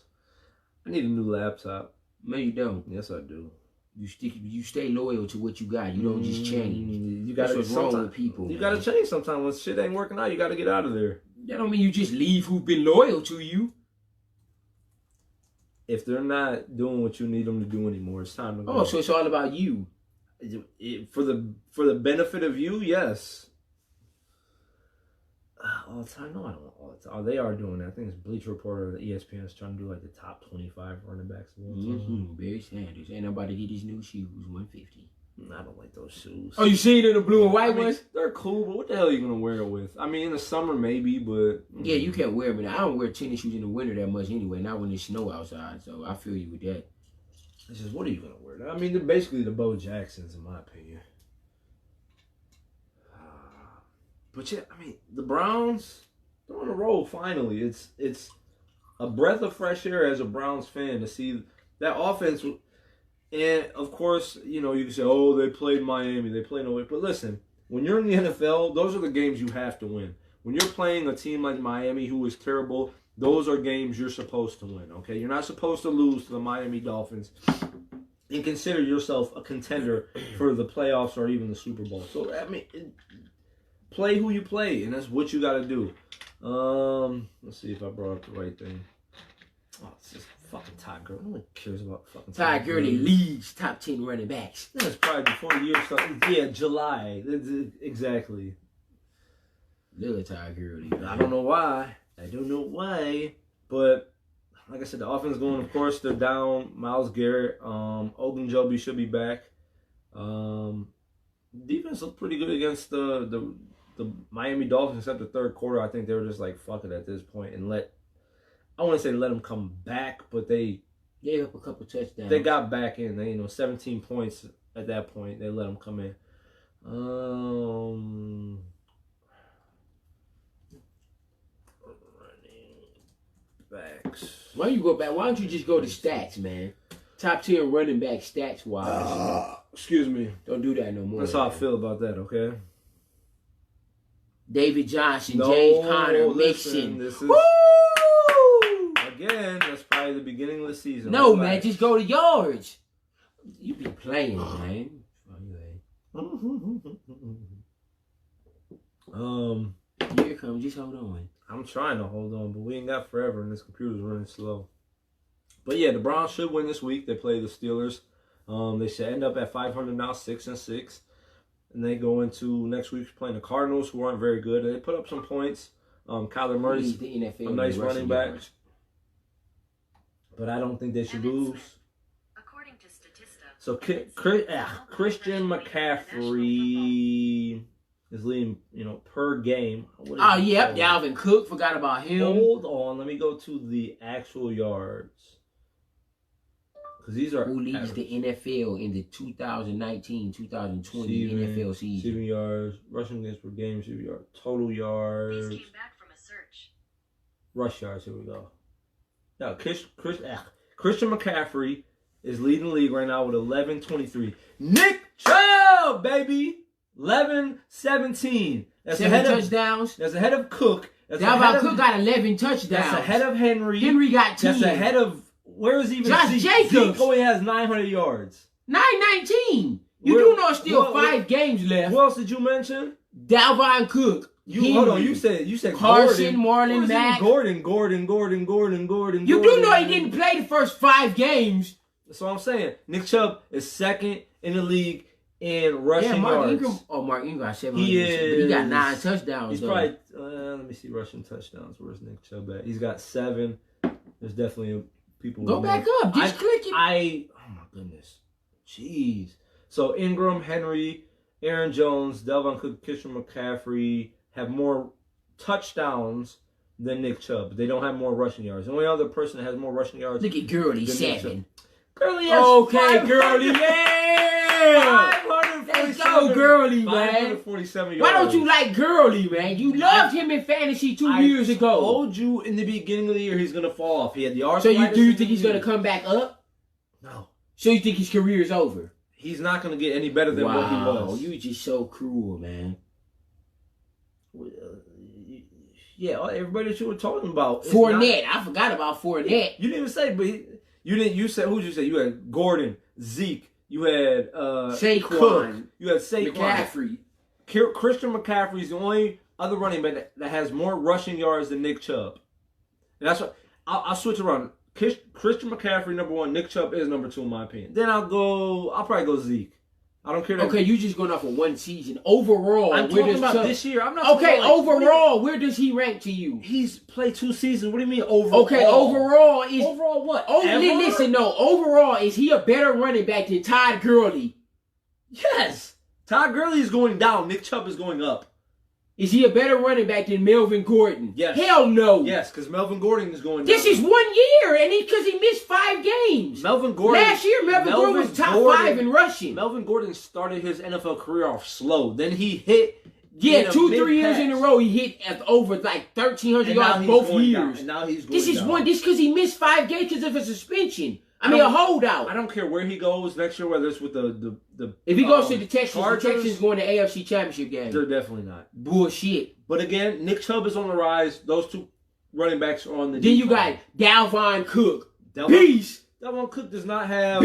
I need a new laptop. No, you don't. Yes, I do. You stay loyal to what you got. You don't just change. You gotta That's what's wrong with people. You man. gotta change sometimes. When shit ain't working out, you gotta get out of there. That don't mean you just leave who've been loyal to you. If they're not doing what you need them to do anymore, it's time to go. Oh, so it's all about you. For the benefit of you, yes. all the time. No, I don't want all the time. Oh, they are doing that. I think it's Bleacher Report or ESPN is trying to do like the top 25 running backs of all time. Barry Sanders. Ain't nobody get his new shoes, 150. I don't like those shoes. Oh, you seen it, the blue and white mean, ones? They're cool, but what the hell are you gonna wear it with? I mean, in the summer maybe, but Yeah, you can't wear them. I don't wear tennis shoes in the winter that much anyway. Not when it's snow outside. So I feel you with that. It's just, what are you gonna wear? I mean, they're basically the Bo Jacksons, in my opinion. But yeah, I mean, the Browns, they're on a roll finally. It's a breath of fresh air as a Browns fan to see that offense. And of course, you know, you can say, oh, they played Miami, they played nowhere. But listen, when you're in the NFL, those are the games you have to win. When you're playing a team like Miami, who is terrible, those are games you're supposed to win, okay? You're not supposed to lose to the Miami Dolphins and consider yourself a contender for the playoffs or even the Super Bowl. So, I mean, play who you play, and that's what you got to do. Let's see if I brought up the right thing. Oh, it's just fucking Todd Gurley. No one cares about fucking Todd Gurley leads top 10 running backs. That's probably before the year started. Yeah, July. Exactly. Little Todd Gurley. I don't know why. But like I said, the offense going, of course, they're down. Myles Garrett. Ogunjobi should be back. Defense looked pretty good against the Miami Dolphins except the third quarter. I think they were just like, fuck it at this point and I want to say let them come back, but they gave up a couple touchdowns. They got back in. They 17 points at that point. They let them come in. Running backs. Why don't you go back? Why don't you just go to stats, man? Top 10 running back stats wise. Excuse me. Don't do that no more. That's how I feel about that, okay? David Johnson, James Conner, listen, Mixon. This is, woo! Again, that's probably the beginning of the season. No, man, just go to yards. You be playing, man. Here it comes. Just hold on. I'm trying to hold on, but we ain't got forever, and this computer's running slow. But yeah, the Browns should win this week. They play the Steelers. They should end up at 500 now, 6-6. And they go into next week playing the Cardinals, who aren't very good. They put up some points. Kyler Murray's a nice running back. Yards. But I don't think they should lose. According to Statista, so Christian McCaffrey is leading, per game. Oh, yep. Dalvin Cook, forgot about him. Hold on. Let me go to the actual yards. Because these are who leads the NFL in the 2019-2020 NFL season. Receiving yards, rushing against per game, receiving yards, total yards. These came back from a search. Rush yards, here we go. Now, Christian McCaffrey is leading the league right now with 11-23. Nick Chubb, baby! 11-17. That's 7 touchdowns. That's ahead of Cook. Dalvin Cook got 11 touchdowns. That's ahead of Henry. Henry got 10. That's ahead of... Where is even Josh Jacobs? Zeke only has 900 yards. 919. You do know still 5 games left. Who else did you mention? Dalvin Cook. Hold on. You said Carson, Marlon Mack. Gordon. You do know he didn't play the first 5 games. That's what I'm saying. Nick Chubb is second in the league in rushing yards. Mark Ingram got 700. He is. But he got 9 touchdowns. He's probably. Let me see rushing touchdowns. Where's Nick Chubb at? He's got 7. There's definitely people. Go back up. Just click it. Oh my goodness. Jeez. So Ingram, Henry, Aaron Jones, Dalvin Cook, Christian McCaffrey have more touchdowns than Nick Chubb. They don't have more rushing yards. The only other person that has more rushing yards. Look at Gurley, 7. Gurley has okay, Gurley, yeah. 547. Let's go, Gurley, man. 547 yards. Why don't you like Gurley, man? You loved him in fantasy 2 years ago. I told you in the beginning of the year he's going to fall off. He had the arthritis. So do you think he's going to come back up? No. So you think his career is over? He's not going to get any better than what he was. You just so cruel, man. Yeah, everybody that you were talking about. Fournette. I forgot about Fournette. You didn't even say, but you didn't. You said, who did you say? You had Gordon, Zeke. You had Saquon. Cook. You had Saquon. McCaffrey. Christian McCaffrey is the only other running back that has more rushing yards than Nick Chubb. And that's what I'll switch around. Christian McCaffrey number 1. Nick Chubb is number 2 in my opinion. Then I'll probably go Zeke. I don't care. That Okay, you just going off of one season. Overall, I'm where talking does about this year. I'm not. Okay, talking about, like, overall, where does he rank to you? He's played 2 seasons. What do you mean overall? Okay, overall is overall what? listen, no. Overall, is he a better running back than Todd Gurley? Yes. Todd Gurley is going down. Nick Chubb is going up. Is he a better running back than Melvin Gordon? Yes. Hell no. Yes, because Melvin Gordon is going down. This is 1 year, and because he missed 5 games. Melvin Gordon. Last year, Melvin Gordon was top 5 in rushing. Melvin Gordon started his NFL career off slow. Then he hit. Yeah, 2-3 years in a row, he hit at over like 1,300 yards both years. And now he's going This is down. This because he missed 5 games because of a suspension. A holdout. I don't care where he goes next year, whether it's with the If he goes to the Texans, Chargers, the Texans going to AFC Championship game. They're definitely not. Bullshit. But again, Nick Chubb is on the rise. Those 2 running backs are on the Then you decline. got Dalvin Cook. Beast. Dalvin Cook does not have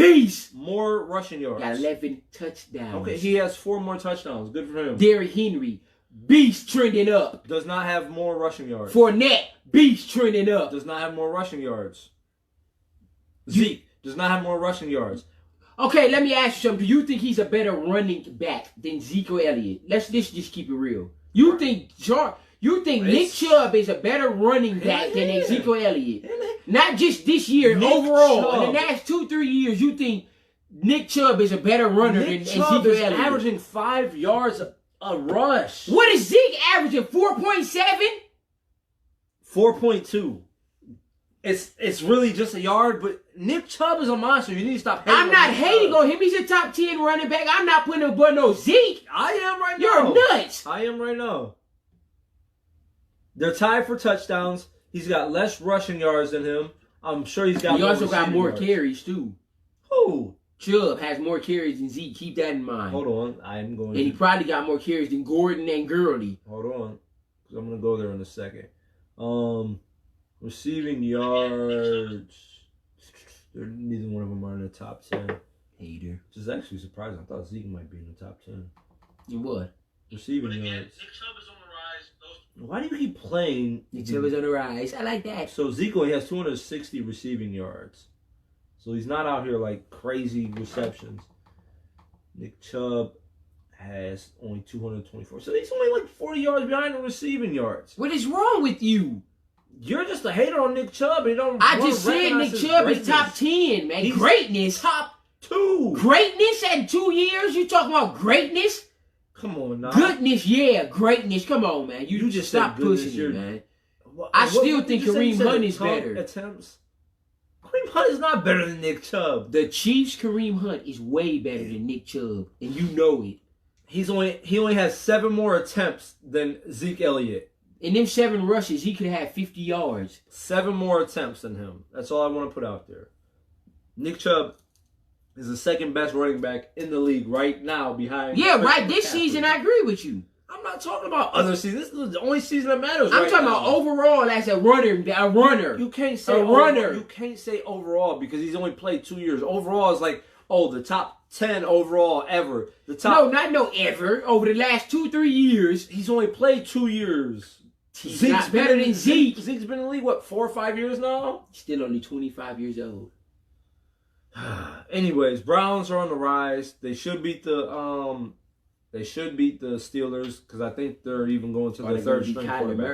more rushing yards. Got 11 touchdowns. Okay, he has 4 more touchdowns. Good for him. Derrick Henry. Beast trending up. Does not have more rushing yards. Fournette. Beast trending up. Does not have more rushing yards. Zeke does not have more rushing yards. Okay, let me ask you something. Do you think he's a better running back than Zeke Elliott? Let's just keep it real. You think Nick Chubb is a better running back than Ezekiel Elliott? Not just this year, overall. In the last 2-3 years, you think Nick Chubb is a better runner than Chubb Ezekiel is Elliott? averaging 5 yards a rush. What is Zeke averaging? 4.7? 4.2. It's really just a yard, but Nick Chubb is a monster. You need to stop hating I'm not hating on him. He's a top 10 running back. I'm not putting a button on Zeke. I am right now. You're nuts. I am right now. They're tied for touchdowns. He's got less rushing yards than him. I'm sure he's got. He more also got more yards. carries too. Who? Chubb has more carries than Zeke. Keep that in mind. Hold on, I'm going. And he probably got more carries than Gordon and Gurley. Hold on, because I'm gonna go there in a second. Receiving yards. Neither one of them are in the top 10. Hater. Which is actually surprising. I thought Zeke might be in the top 10. In what? Receiving yards. Nick Chubb is on the rise. Why do you keep playing? Nick Chubb is on the rise. I like that. So Zeke only has 260 receiving yards. So he's not out here like crazy receptions. Nick Chubb has only 224. So he's only like 40 yards behind the receiving yards. What is wrong with you? You're just a hater on Nick Chubb. And you don't I wanna just said recognize Nick his Chubb greatness. is top 10, man. He's Greatness. Top 2. Greatness at 2 years? You talking about greatness? Come on now. Goodness, yeah. Greatness. Come on, man. You just stop said goodness, pushing it, man. What- I what- still what did think you say? You Kareem said Hunt is top better. Attempts. Kareem Hunt is not better than Nick Chubb. The Chiefs' Kareem Hunt is way better than Nick Chubb, and you know it. He only has 7 more attempts than Zeke Elliott. In them 7 rushes, he could have 50 yards. 7 more attempts than him. That's all I want to put out there. Nick Chubb is the second best running back in the league right now behind. Yeah, right. Christian This McCaffrey. season, I agree with you. I'm not talking about other seasons. This is the only season that matters. I'm right talking now. about overall as a runner. You can't say a runner. You can't say overall because he's only played 2 years. Overall is like, the top 10 overall ever. The top. No ever. Over the last 2-3 years, He's only played 2 years. he's not better than Zeke. Zeke's been in the league, what, 4 or 5 years now? Still only 25 years old. Anyways, Browns are on the rise. They should beat the Steelers because I think they're even going to the third string Kyler quarterback.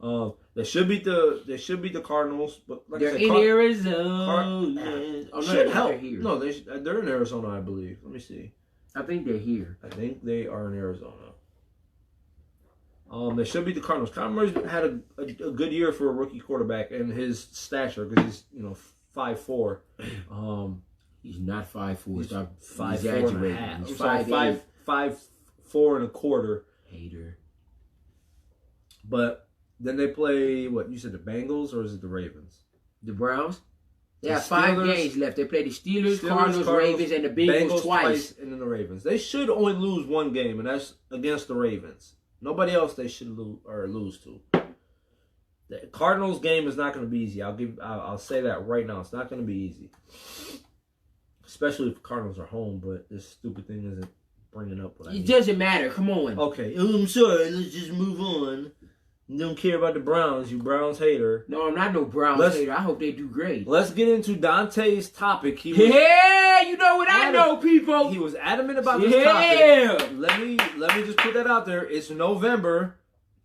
Murray. They should beat the Cardinals, but like They're I said, in Arizona. Should they're help. here. No, they're in Arizona, I believe. Let me see. I think they're here. I think they are in Arizona. They should beat the Cardinals. Kyler Murray's had a good year for a rookie quarterback and his stature because he's 5'4". He's not 5'4". Stop 5'4" and a half. He's I'm sorry, 5'4" and a quarter. Hater. But then they play what you said, the Bengals or is it the Ravens? The Browns? They The have 5 Steelers- games left. They play the Steelers, Cardinals, Ravens, and the Bengals twice. and then the Ravens. They should only lose 1 game, and that's against the Ravens. Nobody else they should lose to. The Cardinals game is not going to be easy. I'll say that right now. It's not going to be easy, especially if the Cardinals are home. But this stupid thing isn't bringing up what I It need. doesn't matter. Come on. Okay, I'm sorry. Let's just move on. You don't care about the Browns, you Browns hater. No, I'm not no Browns hater. I hope they do great. Let's get into Dante's topic. He was, Yeah, you know what I know, people. He was adamant about this topic. Let me just put that out there. It's November.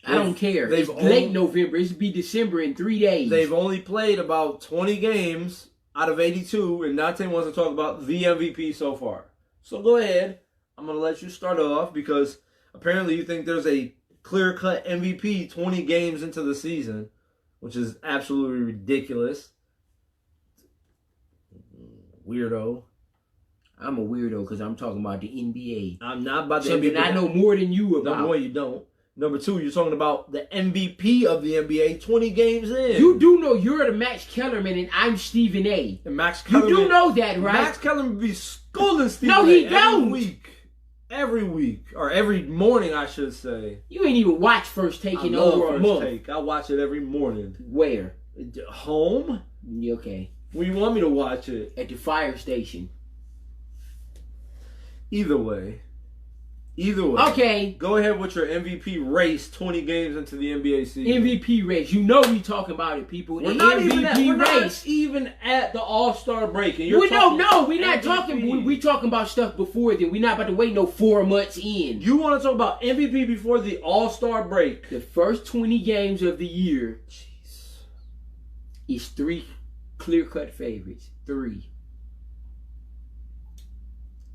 I don't care. It's late November. It's be December in 3 days. They've only played about 20 games out of 82, and Dante wants to talk about the MVP so far. So go ahead. I'm going to let you start off because apparently you think there's a clear-cut MVP 20 games into the season, which is absolutely ridiculous. Weirdo. I'm a weirdo because I'm talking about the NBA. I'm not about the Something NBA. I know more than you about. Number one, you don't. Number two, you're talking about the MVP of the NBA 20 games in. You do know you're the Max Kellerman and I'm Stephen A. And Max Kellerman, you do know that, right? Max Kellerman be schooling Stephen No, A he every don't. week. Every week. Or every morning, I should say. You ain't even watch First Take in I love over a First month. Take. I watch it every morning. Where? Home? Okay. Where you want me to watch it? At the fire station. Either way. Okay. Go ahead with your MVP race 20 games into the NBA season. MVP race. You know we talking about it, people. We're The not MVP even at the All-Star break. And We're not talking. We talking about stuff before then. We're not about to wait no 4 months in. You want to talk about MVP before the All-Star break? The first 20 games of the year is 3 clear-cut favorites. 3.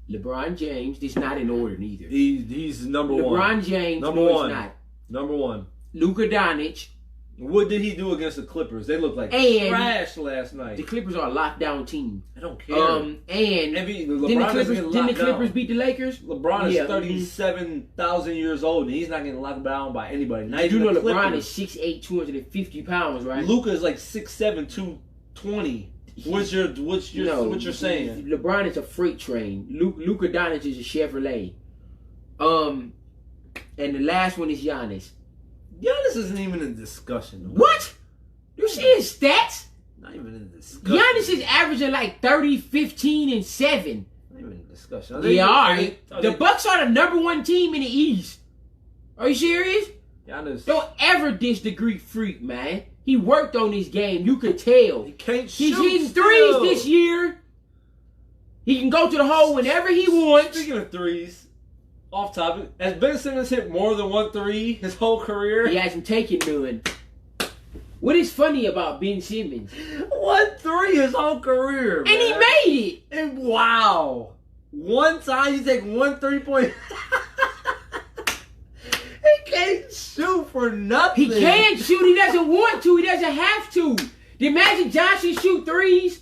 LeBron James. This is not in order neither. He's number one. LeBron James. Number no, one. It's not. Number one. Luka Doncic. What did he do against the Clippers? They looked like And trash last night. The Clippers are a lockdown team. I don't care. And didn't the Clippers beat the Lakers? LeBron is 37,000 years old, and he's not getting locked down by anybody. Not You even know the LeBron is Clippers. 6'8", 250 pounds, right? Luka is like 6'7", 220. What you're saying? LeBron is a freight train. Luka Doncic is a Chevrolet. And the last one is Giannis. Giannis isn't even in discussion. What? You see his stats? Not even in discussion. Giannis is averaging like 30, 15, and 7. Not even in discussion. Yeah, all right. The Bucks are the number 1 team in the East. Are you serious? Giannis. Don't ever diss the Greek freak, man. He worked on this game. You could tell. He can't He's shoot hitting still. threes this year. He can go to the hole whenever he wants. Speaking of threes, off topic, has Ben Simmons hit more than 1 3 his whole career? He hasn't taken none. What is funny about Ben Simmons? 1 3 his whole career, man. And he made it. And wow. One time you take 1 3-point. He can't shoot for nothing. He can shoot. He doesn't want to. He doesn't have to. Did Magic Johnson shoot threes?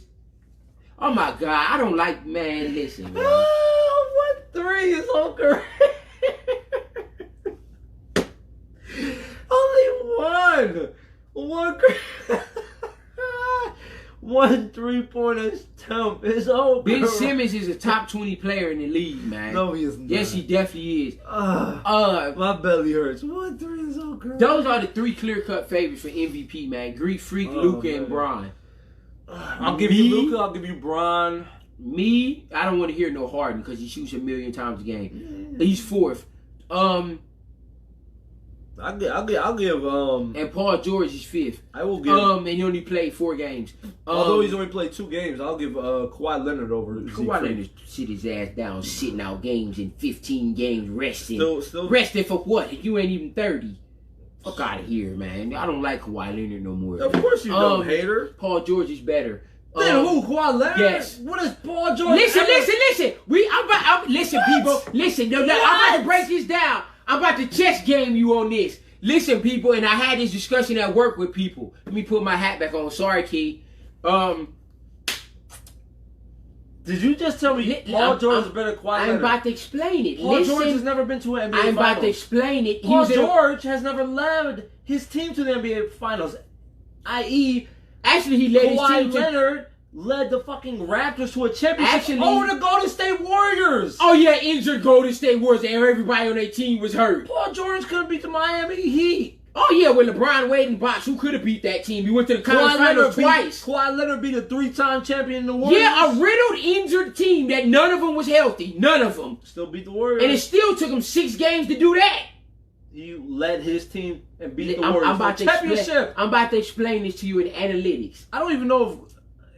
Oh my God. I don't like, man, listen, man. Oh, 1 3 his whole career. Only one. One 3-pointer attempt is over. Ben Simmons is a top 20 player in the league, man. No, he is not. Yes, he definitely is. My belly hurts. 1 3 is so crazy. Those are the 3 clear-cut favorites for MVP, man. Greek Freak, Luka, and man. Bron. I'll give you Luka. I'll give you Bron. Me, I don't want to hear no Harden because he shoots 1,000,000 times a game. He's 4th. I'll give And Paul George is 5th. I will give And he only played 4 games. although he's only played 2 games, I'll give Kawhi Leonard over Zeke. Kawhi Leonard sit his ass down, sitting out games in 15 games, resting. Still Resting for what? You ain't even 30. Fuck out of here, man. I don't like Kawhi Leonard no more. Of course you don't, hater. Paul George is better. Then who? Kawhi Leonard? Yes. What is Paul George? Listen. Listen, people. Listen, I'm about to break this down. I'm about to chess game you on this. Listen, people, and I had this discussion at work with people. Let me put my hat back on. Sorry, Key. Did you just tell me Paul George is better than Kawhi Leonard? I'm about to explain it. Paul George has never been to an NBA I'm Finals. about to explain it. Paul George has never led his team to the NBA Finals, i.e., actually, he led his Kawhi team to... Leonard led the fucking Raptors to a championship Actually- over the Golden State Warriors. Oh, yeah, injured Golden State Warriors, and everybody on their team was hurt. Paul George couldn't beat the Miami Heat. Oh, yeah, with LeBron, Wade, and Bosh, who could have beat that team? He went to the conference finals twice. Kawhi Leonard beat a 3-time champion in the Warriors. Yeah, a riddled, injured team that none of them was healthy. None of them. Still beat the Warriors. And it still took him 6 games to do that. He led his team and beat the I'm Warriors about for to championship. I'm about to explain this to you in analytics. I don't even know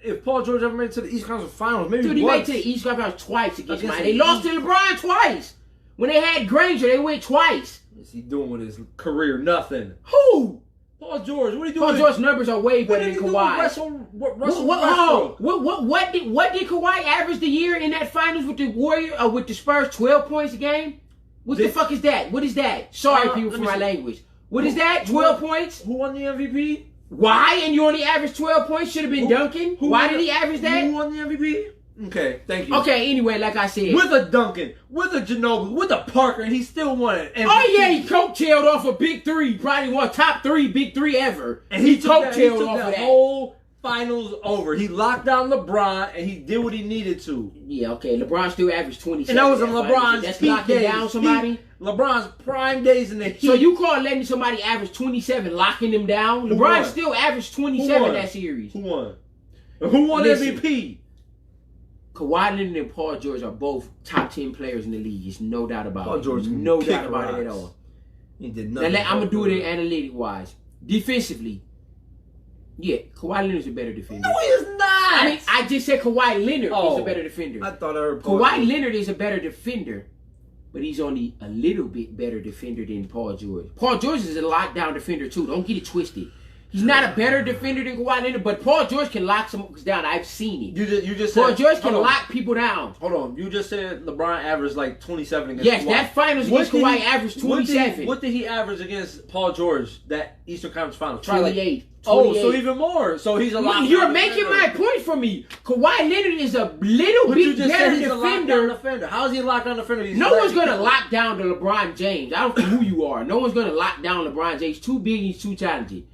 if Paul George ever made it to the East Conference Finals. Maybe Dude, he once. made it to the East Conference twice against Against Miami. the They lost to Heat. LeBron twice. When they had Granger, they went twice. What's he doing with his career? Nothing. Who? Paul George, what are you doing? Paul George's numbers are way What better did he than do with Kawhi. Russell What Westbrook? did Kawhi average the year in that finals with the Warrior with the Spurs? 12 points a game. What the fuck is that? What is that? Sorry, people, let for me my see. language. What is that? 12 points. Who won the MVP? Why? And you only averaged 12 points? Should have been Duncan. Why did he average Who that? won the MVP? Okay, thank you. Okay. Anyway, like I said. With a Duncan, with a Ginobili, with a Parker, and he still won it. Oh yeah, he coattailed off a big three. Probably one top three, big three ever. And he took coattailed off of the that. whole finals over. He locked down LeBron, and he did what he needed to. Yeah, okay. LeBron still averaged 27. And that was in finals. LeBron's That's peak locking days. down somebody. LeBron's prime days in the Heat. So you call letting somebody average 27 locking them down? Who LeBron won? still averaged Who 27 won? that series. Who won? Who won Listen. MVP? Kawhi Leonard and Paul George are both top 10 players in the league. There's no doubt about Paul it. George can no kick doubt about it at rocks. all. He did Now, nothing. I'm going to do it in analytic wise. Defensively, yeah, Kawhi Leonard's a better defender. No, he is not. I mean, I just said Kawhi Leonard is Oh. a better defender. I thought I heard Paul Kawhi George. Leonard is a better defender, but he's only a little bit better defender than Paul George. Paul George is a lockdown defender too. Don't get it twisted. He's not a better defender than Kawhi Leonard, but Paul George can lock some down. I've seen it. You just Paul said George can hold on. lock people down. Hold on, you just said LeBron averaged like 27 against Yes, Kawhi. that finals What against did Kawhi he- averaged what did he- 27. What did he average against Paul George that Eastern Conference Finals? Try like 28. oh, so even more. So he's a lot. You're making my point for me. Kawhi Leonard is a little But you bit just better said he's a lockdown defender. defender. How is he a lockdown defender? He's No one's left. gonna lock down to LeBron James. I don't care who you are. No one's gonna lock down LeBron James. He's too big. He's too talented.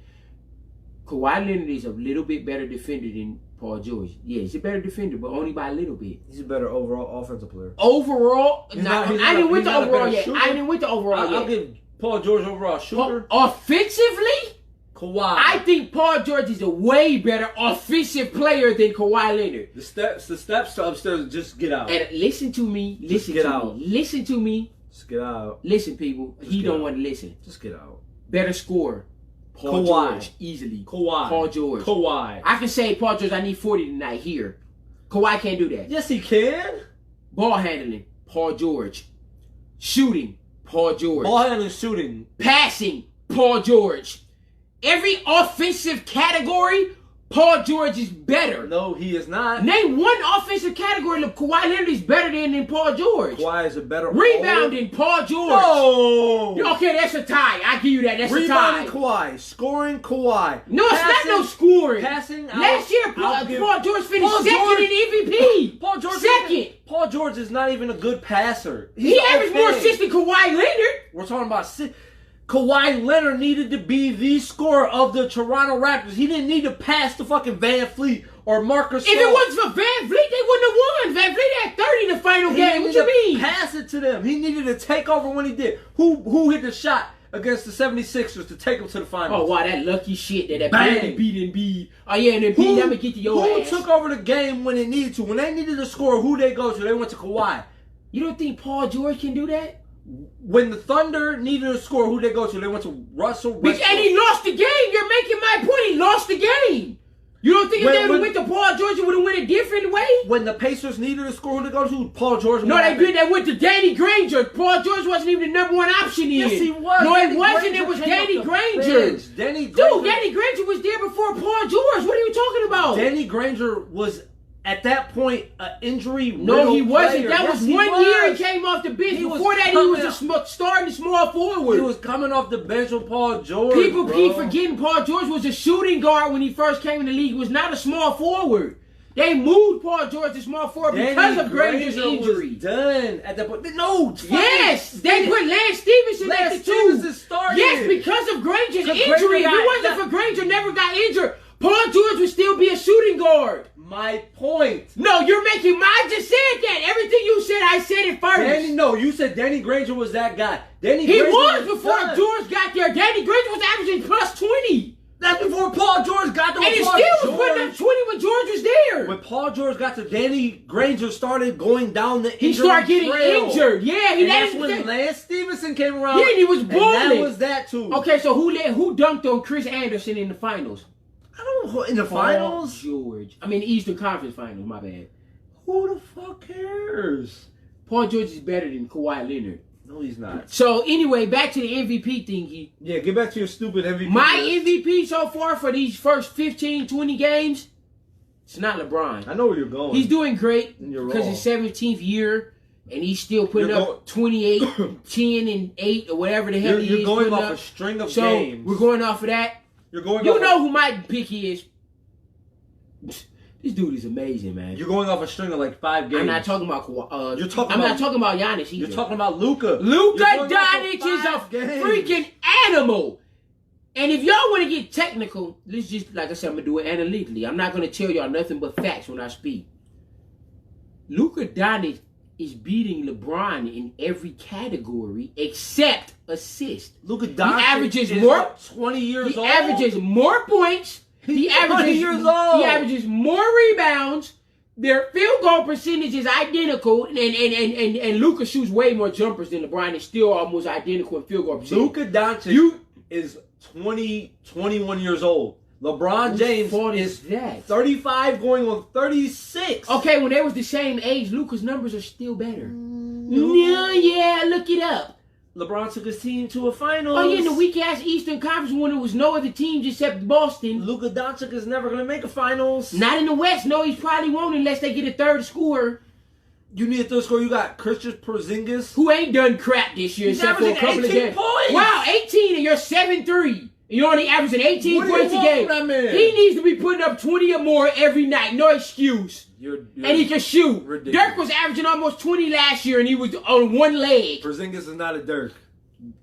Kawhi Leonard is a little bit better defender than Paul George. Yeah, he's a better defender, but only by a little bit. He's a better overall offensive player. Overall, He's nah, not- he's I not- didn't win he's the not a overall better yet. shooter. I didn't win the overall I'll yet. give Paul George overall shooter. Offensively, Kawhi. I think Paul George is a way better offensive player than Kawhi Leonard. the steps to upstairs. Just get out. And listen to me. Listen get to out. me. Listen to me. Just get out. Listen, people. He get don't out. want to listen. Just get out. Better score. Paul Kawhi. George, easily. Kawhi. Paul George. Kawhi. I can say, Paul George, I need 40 tonight here. Kawhi can't do that. Yes, he can. Ball handling, Paul George. Shooting, Paul George. Ball handling, shooting. Passing, Paul George. Every offensive category, Paul George is better. No, he is not. Name one offensive category that Kawhi Leonard is better than Paul George. Kawhi is a better Rebounding, Paul George. No. Okay, that's a tie. I give you that. That's Rebounding a tie. Kawhi, scoring Kawhi. No, it's not no scoring. Passing. Last year, I'll give- Paul George finished Paul second George- in MVP. Paul George. Second. Paul George is not even a good passer. He He's averaged more okay. assists than Kawhi Leonard. We're talking about Kawhi Leonard needed to be the scorer of the Toronto Raptors. He didn't need to pass to fucking Van Fleet or Marcus. If it wasn't for Van Vliet, they wouldn't have won. Van Vliet had 30 in the final game. What you mean? Pass it to them. He needed to take over when he did. Who hit the shot against the 76ers to take them to the finals? Oh, wow, that lucky shit that Bang. Barry beat Embiid. Oh, yeah, and Embiid, I'm going to get to your who ass. took over the game when it needed to? When they needed to score, who they go to? They went to Kawhi. You don't think Paul George can do that? When the Thunder needed to score, who they go to? They went to Russell Westbrook. And he lost the game. You're making my point. He lost the game. You don't think if they would have went to Paul George, it would have went a different way? When the Pacers needed to score, who they go to? Paul George. No, they did. They went to Danny Granger. Paul George wasn't even the number one option in. Yes, he was. No, Danny it wasn't. Granger It was came Danny off the Granger. bench. Danny Dude, Granger. Danny Granger was there before Paul George. What are you talking about? Danny Granger was at that point an injury. No, he wasn't. Player. That Yes, was he one was. year he came off the bench. He was Before that, he was coming a starting small forward. He was coming off the bench with Paul George. People bro. keep forgetting Paul George was a shooting guard when he first came in the league. He was not a small forward. They moved Paul George to small forward because of Granger's injury. Was done at that point. No. Yes, they put Lance Stevenson at Lance the two. Stevenson started. Yes, because of Granger's Because injury. Granger If got- it wasn't for Granger, never got injured. Paul George would still be a shooting guard. My point. No, you're making. I just said that. Everything you said, I said it first. No, you said Danny Granger was that guy. He Granger was before done. George got there. Danny Granger was averaging plus 20. That's before Paul George got there. And he still was putting up 20 when George was there. When Paul George got there, Danny Granger started going down the He injury started getting trail. injured. Yeah, And that's when Lance Stevenson came around. Yeah, and he was and balling. that was that too. Okay, so who dunked on Chris Anderson in the finals? I don't know in the Paul finals. George. I mean, the Eastern Conference Finals. My bad. Who the fuck cares? Paul George is better than Kawhi Leonard. No, he's not. So anyway, back to the MVP thingy. Yeah, get back to your stupid MVP. My list. MVP so far for these first 15, 20 games, it's not LeBron. I know where you're going. He's doing great And you're because wrong. his 17th year, and he's still putting You're up 28, 10, and 8, or whatever the hell he You're is. going putting off up. a string of So games. we're going off of that. You're going. You off know who my pick is. This dude is amazing, man. You're going off a string of like 5 games. I'm not talking about Kawhi. You're talking I'm about- not talking about Giannis either. You're talking about Luka. Luka You're going off of Doncic is a 5 games. freaking animal. And if y'all want to get technical, let's just, like I said, I'm going to do it analytically. I'm not going to tell y'all nothing but facts when I speak. Luka Doncic is beating LeBron in every category except assist. Luka Doncic averages is more- what, 20 years He old. averages more points. He He's 20 years old. He averages more rebounds. Their field goal percentage is identical, and Luka shoots way more jumpers than LeBron. Is still almost identical in field goal percentage. Luka Doncic is 21 years old. LeBron Whose James fault is that? 35 going on 36. Okay, when they was the same age, Luka's numbers are still better. No, yeah, look it up. LeBron took his team to a finals. Oh yeah, in the weak ass Eastern Conference when there was no other teams except Boston. Luka Doncic is never going to make a finals. Not in the West. No, he probably won't unless they get a third scorer You need a third score. You got Christian Porzingis. who ain't done crap this year He's except for a averaging couple of 18 games. points. Wow, 18 and you're 7-3. And you're only averaging 18 What do you points a want game. from that man? He needs to be putting up 20 or more every night. No excuse. You're And he can shoot. ridiculous. Dirk was averaging almost 20 last year and he was on one leg. Porzingis is not a Dirk.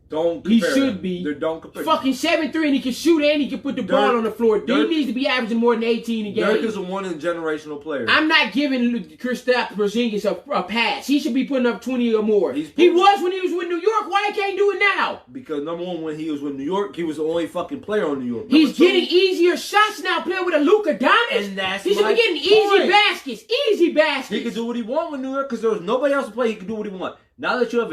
Don't He compare should them. be. Don't compare. Fucking 7-3 and he can shoot and he can put the ball on the floor. He Dirk- needs to be averaging more than 18 a game. Dirk is a one-in-generational player. I'm not giving Kristaps Porzingis a pass. He should be putting up 20 or more. He's He putting- was when he was with New York. Why he can't do it now? Because number one, when he was with New York, he was the only fucking player on New York. He's Number two, getting easier shots now playing with a Luka Doncic. And that's he should my be getting point. easy baskets. Easy baskets. He could do what he want with New York because there was nobody else to play. He could do what he want. Now that you have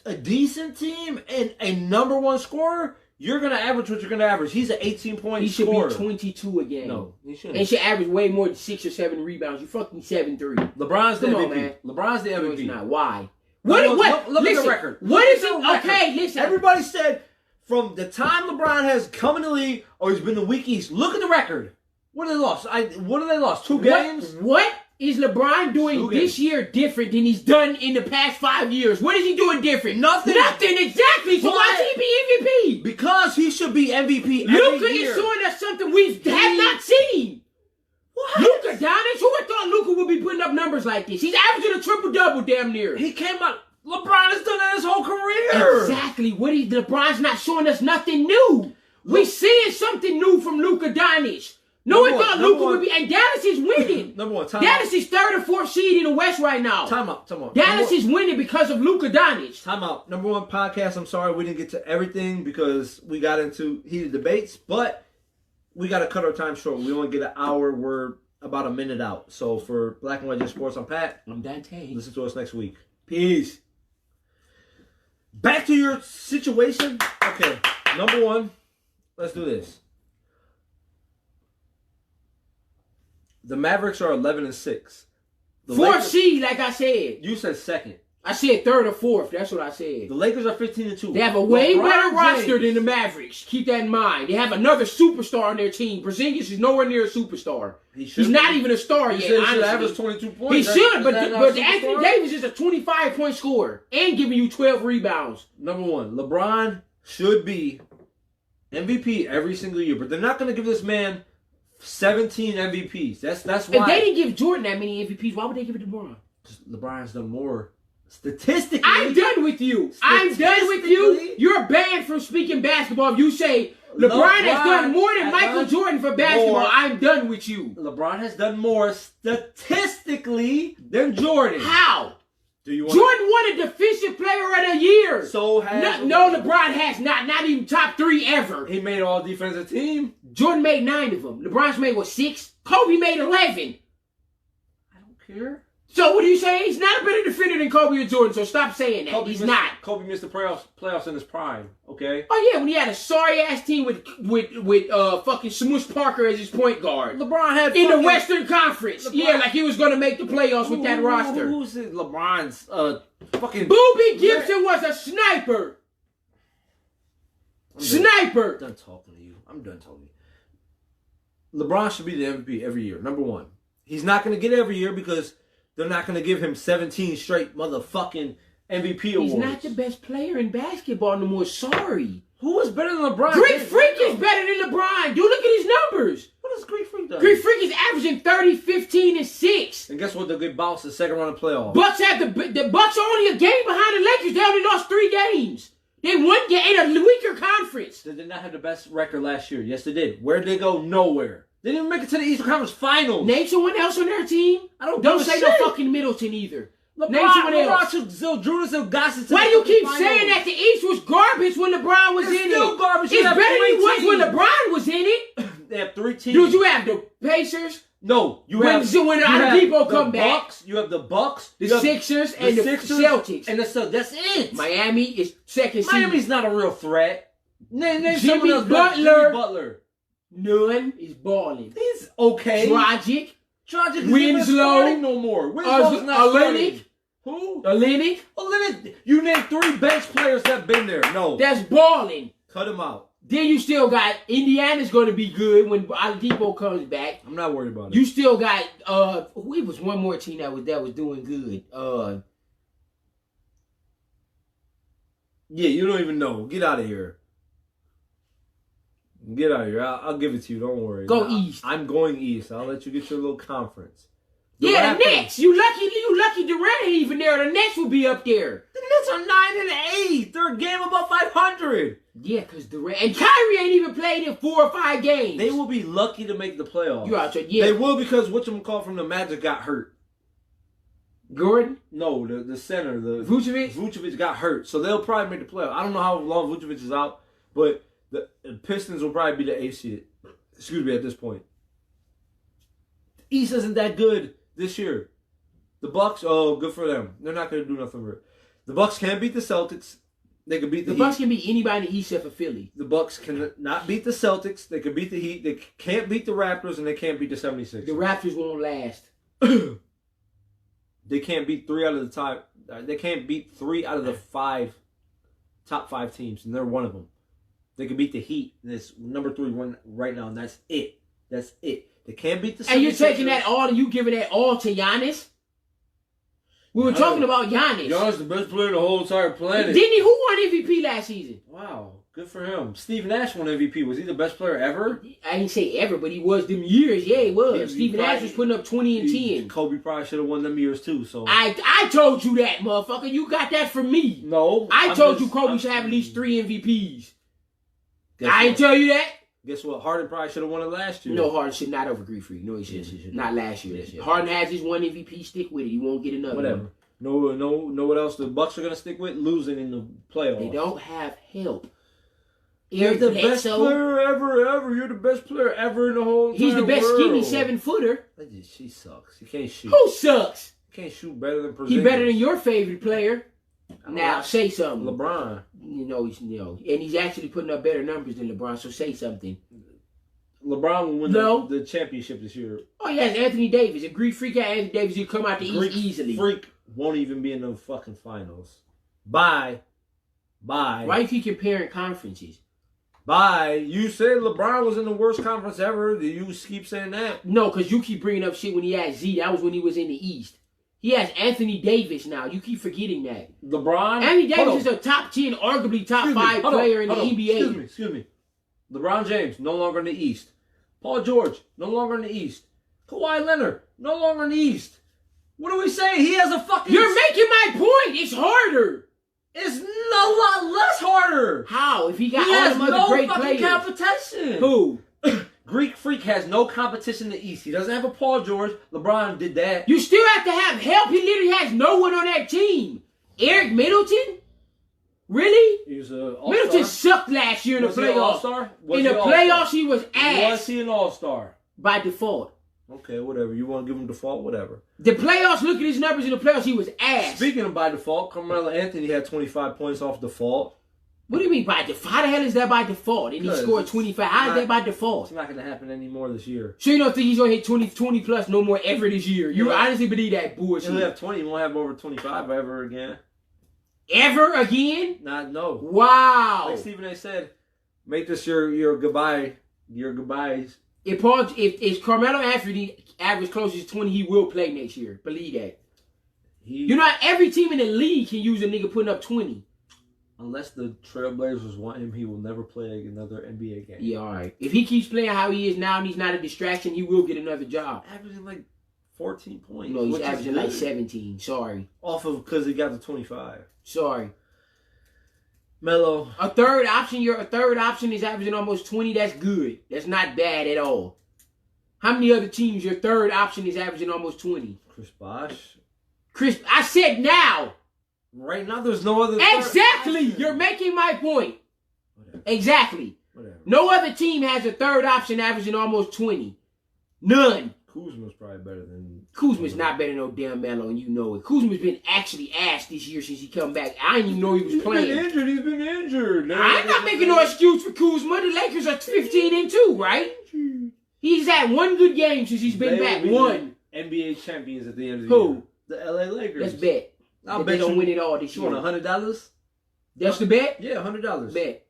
a decent team and a number one scorer, you're gonna average what you're gonna average. He's an 18-point He should scorer. be 22 a game. No, he And shouldn't. should average way more than 6 or 7 rebounds. You fucking 7-3. LeBron's the Come on, MVP. man. LeBron's the No, it's MVP. not. Why? Look at Listen, the record. What Look is at it? the record. Okay, listen. Everybody said from the time LeBron has come in the league, or he's been the weak East. Look at the record. What have they lost? What have they lost? 2 games? What is LeBron doing 2 this games. year different than he's done in the past 5 years? What is he doing different? Nothing. Nothing, exactly. So why should he be MVP? Because he should be MVP every Luka year. is showing us something we have not seen. What? Luka Doncic, who would thought Luka would be putting up numbers like this? He's averaging a triple-double damn near. He came out. LeBron has done that his whole career. Exactly. LeBron's not showing us nothing new. We seeing something new from Luka Doncic. No one thought Luka would be, and Dallas is winning. Number one, time Dallas is 3rd or 4th seed in the West right now. out. Time out. Dallas is winning because of Luka Doncic. Time out. Number one podcast. I'm sorry we didn't get to everything because we got into heated debates, but we got to cut our time short. We only get an hour. We're about a minute out. So for Black and White Just Sports, I'm Pat. I'm Dante. Listen to us next week. Peace. Back to your situation. Okay. Number one, let's do this. The Mavericks are 11-6. The 4th Lakers- seed, like I said. You said second. I said 3rd or 4th. That's what I said. The Lakers are 15-2. They have a way LeBron better roster James- than the Mavericks. Keep that in mind. They have another superstar on their team. Porzingis is nowhere near a superstar. He's not even a star He yet. said he should honestly. average 22 He points. should, but Is that not a Anthony superstar? Davis is a 25-point scorer and giving you 12 rebounds. Number one, LeBron should be MVP every single year, but they're not going to give this man 17 MVPs. That's If why. they didn't give Jordan that many MVPs, why would they give it to LeBron? LeBron's done more statistically. I'm done with you. I'm done with you. Statistically- You're banned from speaking basketball. If you say LeBron has done more than has Michael done Jordan for basketball, more. I'm done with you. LeBron has done more statistically than Jordan. How? Do you want? Jordan won a Defensive Player of the Year. So has No, LeBron has not even top 3 ever. He made all defensive team. Jordan made 9 of them. LeBron's made, 6? Kobe made 11. I don't care. So what do you say? He's not a better defender than Kobe or Jordan, so stop saying that. He's not. Kobe missed the playoffs in his prime, okay? Oh, yeah, when he had a sorry-ass team with fucking Smush Parker as his point guard. LeBron had In the Western Conference. LeBron. Yeah, like he was going to make the playoffs with that roster. Who's LeBron's fucking... Boobie Gibson was a sniper. Sniper. I'm done talking to you. I'm done talking to you. LeBron should be the MVP every year, number one. He's not going to get it every year because they're not going to give him 17 straight motherfucking MVP awards. He's not the best player in basketball no more. Sorry. Who is better than LeBron? Greek Freak is better than LeBron. Dude, look at his numbers. What does Greek Freak do? Greek Freak is averaging 30, 15, and 6. And guess what? They'll get bounced the second round of playoffs. Bucks have the Bucks are only a game behind the Lakers. They only lost 3 games. They won in a weaker conference. They did not have the best record last year. Yes, they did. Where did they go? Nowhere. They didn't even make it to the Eastern Conference Finals. Name someone else on their team. Don't say no fucking Middleton either. Name someone else. Zildjius Ilgauskas. Why do you keep saying that the East was garbage when LeBron was in it? It's still garbage. It's better than it was when LeBron was in it. They have 3 teams. Dude, you have the Pacers. No, when Oladipo come back. You have the Bucks, the Sixers, and the Celtics. And that's it. Miami is second seed. Miami's not a real threat. Name Jimmy someone else. Butler. Jimmy Butler. None is balling. He's okay. Dragic. Winslow. No more. Winslow's not starting. Who? Olenek. You named 3 bench players that have been there. No. That's balling. Cut him out. Then you still got Indiana's going to be good when Oladipo comes back. I'm not worried about it. You still got it was one more team that was doing good. Yeah, you don't even know. Get out of here. Get out of here. I'll give it to you. Don't worry. Go East. I'm going East. I'll let you get your little conference. The Nets. You lucky Durant ain't even there. The Nets will be up there. The Nets are 9-8. They're a game above 500. Yeah, because Durant and Kyrie ain't even played in 4 or 5 games. They will be lucky to make the playoffs. You out there, yeah. They will because whatchamacallit from the Magic got hurt. Gordon? No, the center, the Vucevic? Vucevic got hurt, so they'll probably make the playoffs. I don't know how long Vucevic is out, but the Pistons will probably be the 8th seed. Excuse me, at this point. The East isn't that good this year. The Bucks, good for them. They're not going to do nothing real. The Bucks can beat the Celtics. They can beat the Heat. Bucks can beat anybody in the East except for Philly. The Bucks can not beat the Celtics. They can beat the Heat. They can't beat the Raptors, and they can't beat the 76ers. The Raptors won't last. They can't beat 3 out of the top. They can't beat 3 out of the 5 top 5 teams, and they're one of them. They can beat the Heat. That's number 3 one right now, and that's it. That's it. They can't beat the 76ers. And you're taking that all, and you giving that all to Giannis? We were talking about Giannis. Giannis the best player in the whole entire planet. Didn't he? Who won MVP last season? Wow. Good for him. Steve Nash won MVP. Was he the best player ever? I didn't say ever, but he was them years. Yeah, he was. Steve Nash was putting up 20 and 10. Kobe probably should have won them years too. So I told you that, motherfucker. You got that from me. No. I told you Kobe should have at least 3 MVPs. I didn't tell you that. Guess what? Harden probably should have won it last year. No, Harden should not over Greek Freak. No, he shouldn't. Not last year. Harden has his 1 MVP. Stick with it. You won't get another. Whatever. No. What else the Bucks are gonna stick with? Losing in the playoffs. They don't have help. You're the best player ever. You're the best player ever in the whole entire He's the best world. skinny 7-footer. She sucks. He can't shoot. Who sucks? He can't shoot better than Porzingis. He better than your favorite player. Now say something. LeBron. And he's actually putting up better numbers than LeBron. So say something. LeBron will win the championship this year. Oh, he has Anthony Davis. If Greek Freak had Anthony Davis, he'd come out the East easily. Freak won't even be in the fucking finals. Bye. Why you keep comparing conferences? Bye. You said LeBron was in the worst conference ever. Do you keep saying that? No, because you keep bringing up shit when he had Z. That was when he was in the East. He has Anthony Davis now. You keep forgetting that. LeBron? Anthony Davis is a top 10, arguably top 5 player in the NBA. Excuse me. LeBron James, no longer in the East. Paul George, no longer in the East. Kawhi Leonard, no longer in the East. What do we say? He has a fucking... You're making my point. It's harder. It's a lot less harder. How? If he got all them other great players. He has no fucking competition. Who? Greek Freak has no competition in the East. He doesn't have a Paul George. LeBron did that. You still have to have help. He literally has no one on that team. Eric Middleton? Really? He was an all-star. Middleton sucked last year in the Was he an playoffs. all-star? In the playoffs, he was ass. Was he an all-star? By default. Okay, whatever. You want to give him default? Whatever. The playoffs, look at his numbers in the playoffs, he was ass. Speaking of by default, Carmelo Anthony had 25 points off default. What do you mean by default? How the hell is that by default? And he scored 25. How is that by default? It's not going to happen anymore this year. So you don't think he's going to hit 20 plus no more ever this year? You honestly believe that bullshit? He'll have 20. He won't have over 25 ever again. Ever again? No. Wow. Like Stephen A. said, make this your goodbye. Your goodbyes. If Carmelo Anthony average closes 20, he will play next year. Believe that. Every team in the league can use a nigga putting up 20. Unless the Trailblazers want him, he will never play another NBA game. Yeah, all right. If he keeps playing how he is now and he's not a distraction, he will get another job. Averaging like 14 points. No, he's averaging like 17. Sorry. Because he got to 25. Sorry. Melo. A third option is averaging almost 20. That's good. That's not bad at all. How many other teams your third option is averaging almost 20? Chris Bosh. I said now. Right now, there's no other. Exactly. You're making my point. Whatever. Exactly. Whatever. No other team has a third option averaging almost 20. None. Kuzma's probably better than. Kuzma's not better than no damn Melo, and you know it. Kuzma's been actually ass this year since he come back. I didn't even know he was playing. He's been injured. I'm not making no excuse for Kuzma. The Lakers are 15-2, right? He's had one good game since he's been back. One. NBA champions at the end of the year. The LA Lakers. Let's bet. I'll bet they don't win it all this year. You want $100? That's the bet? Yeah, $100. Bet.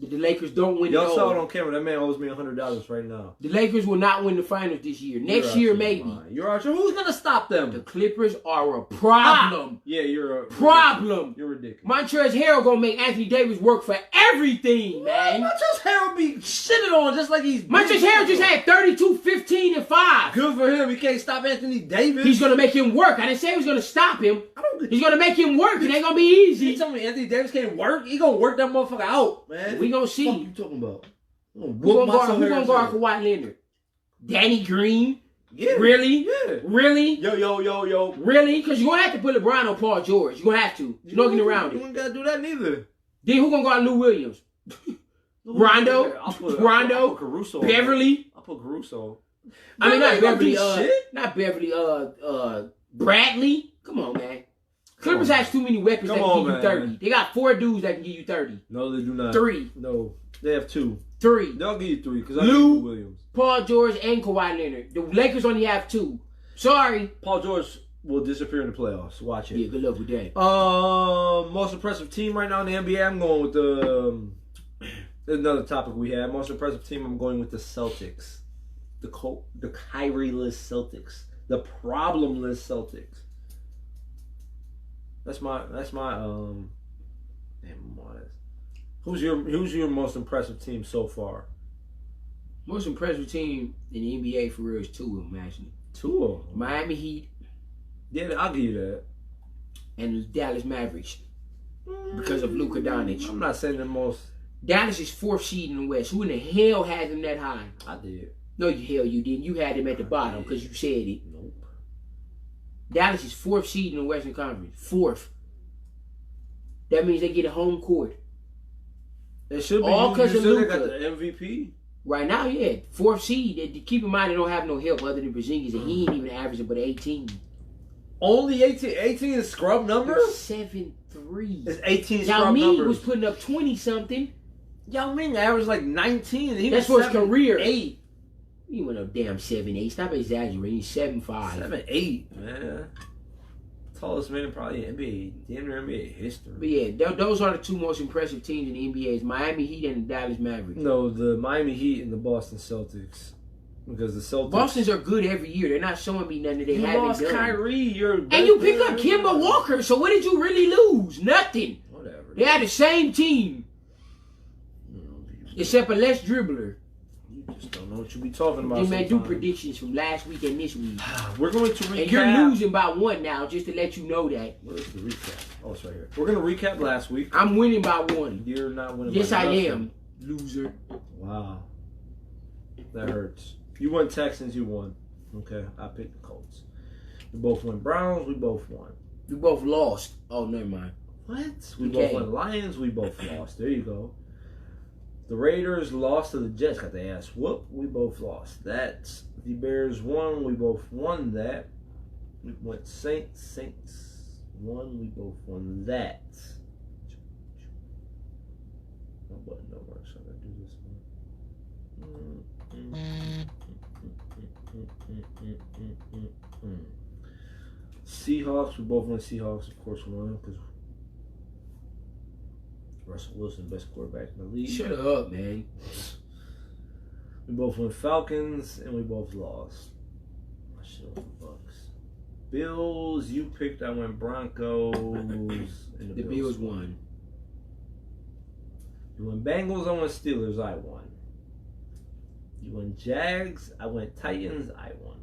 The Lakers don't win it all. Y'all saw it on camera. That man owes me $100 right now. The Lakers will not win the finals this year. Next year, maybe. You're out. Who's going to stop them? The Clippers are a problem. Yeah, you're a problem. You're ridiculous. Montrezl Harrell going to make Anthony Davis work for everything, man. Montrezl Harrell be shitted on just like he's... Montrezl Harrell just had 32, 15, and 5. Good for him. He can't stop Anthony Davis. He's going to make him work. I didn't say he was going to stop him. He's going to make him work. It ain't going to be easy. You tell me Anthony Davis can't work? He going to work that motherfucker out, man. We going to see. What you talking about? Who gonna guard Kawhi Leonard? Danny Green? Yeah. Really? Yeah. Really? Yo. Really? Because you're going to have to put LeBron on Paul George. You're going to have to. There's no getting around You it. ain't got to do that neither. Then who going to guard Lou Williams? Rondo? I'll put Caruso. Beverly? I'll put Caruso. I mean, not Beverly. Shit. Not Beverly. Bradley? Come on, man. Clippers has too many weapons that can give you 30. They got 4 dudes that can give you 30. No, they do not. 3. No, they have 2. 3. They'll give you 3 because I Lou give Williams. Paul George and Kawhi Leonard. The Lakers only have 2. Sorry. Paul George will disappear in the playoffs. Watch it. Yeah, good luck with that. Most impressive team right now in the NBA. I'm going with the another topic we had. Most impressive team. I'm going with the Celtics. The Kyrie-less Celtics. The problemless Celtics. That's my damn what? Who's your most impressive team so far? Most impressive team in the NBA for real is 2 of them actually. 2 of them. Miami Heat. Yeah, I'll give you that. And the Dallas Mavericks. Because of Luka Doncic. I'm not saying the most. Dallas is 4th seed in the West. Who in the hell had them that high? I did. No, you didn't. You had them at the bottom because you said it. Nope. Dallas is 4th seed in the Western Conference. 4th. That means they get a home court. It should be all because of Luka. Luka. Got the MVP. Right now, yeah, 4th seed. Keep in mind they don't have no help other than Porzingis, and he ain't even averaging but 18. Only 18. 18 is scrub numbers. 7-3. It's 18 Yao scrub Ming numbers. was putting up 20 something. Yao Ming averaged like 19. He That's was for his career. 8. He went up damn 7-8. Stop exaggerating. He's 7'5". 7'8", man. Tallest man probably in NBA, damn near NBA history. But yeah, those are the 2 most impressive teams in the NBA: is Miami Heat and the Dallas Mavericks. No, the Miami Heat and the Boston Celtics, because the Celtics. Boston's are good every year. They're not showing me nothing that they you haven't lost done. Kyrie, And you pick up Kemba Walker. So what did you really lose? Nothing. Whatever. They had the same team, except a less dribbler. You just don't know what you be talking about. Then man, do sometimes. predictions from last week and this week. We're going to recap. And you're losing by 1 now, just to let you know that. What is the recap? Oh, it's right here. We're going to recap last week. I'm winning by 1. You're not winning. Yes, by I nothing. am, loser. Wow. That hurts. You won Texans, you won. Okay, I picked the Colts. We both won Browns, we both won. We both lost. Oh, never mind. What? We Okay. both won Lions, we both lost. There you go. The Raiders lost to the Jets, got their ass whooped. We both lost. That's the Bears won, we both won that. We went Saints won, we both won that. My button don't work, so I gotta do this one. Seahawks, we both won Seahawks, of course, won because Russell Wilson, best quarterback in the league. Shut up, man. We both won Falcons and we both lost. I should have won Bucks. Bills, you picked. I went Broncos. And The Bills won. You went Bengals. I went Steelers. I won. You went Jags. I went Titans. I won.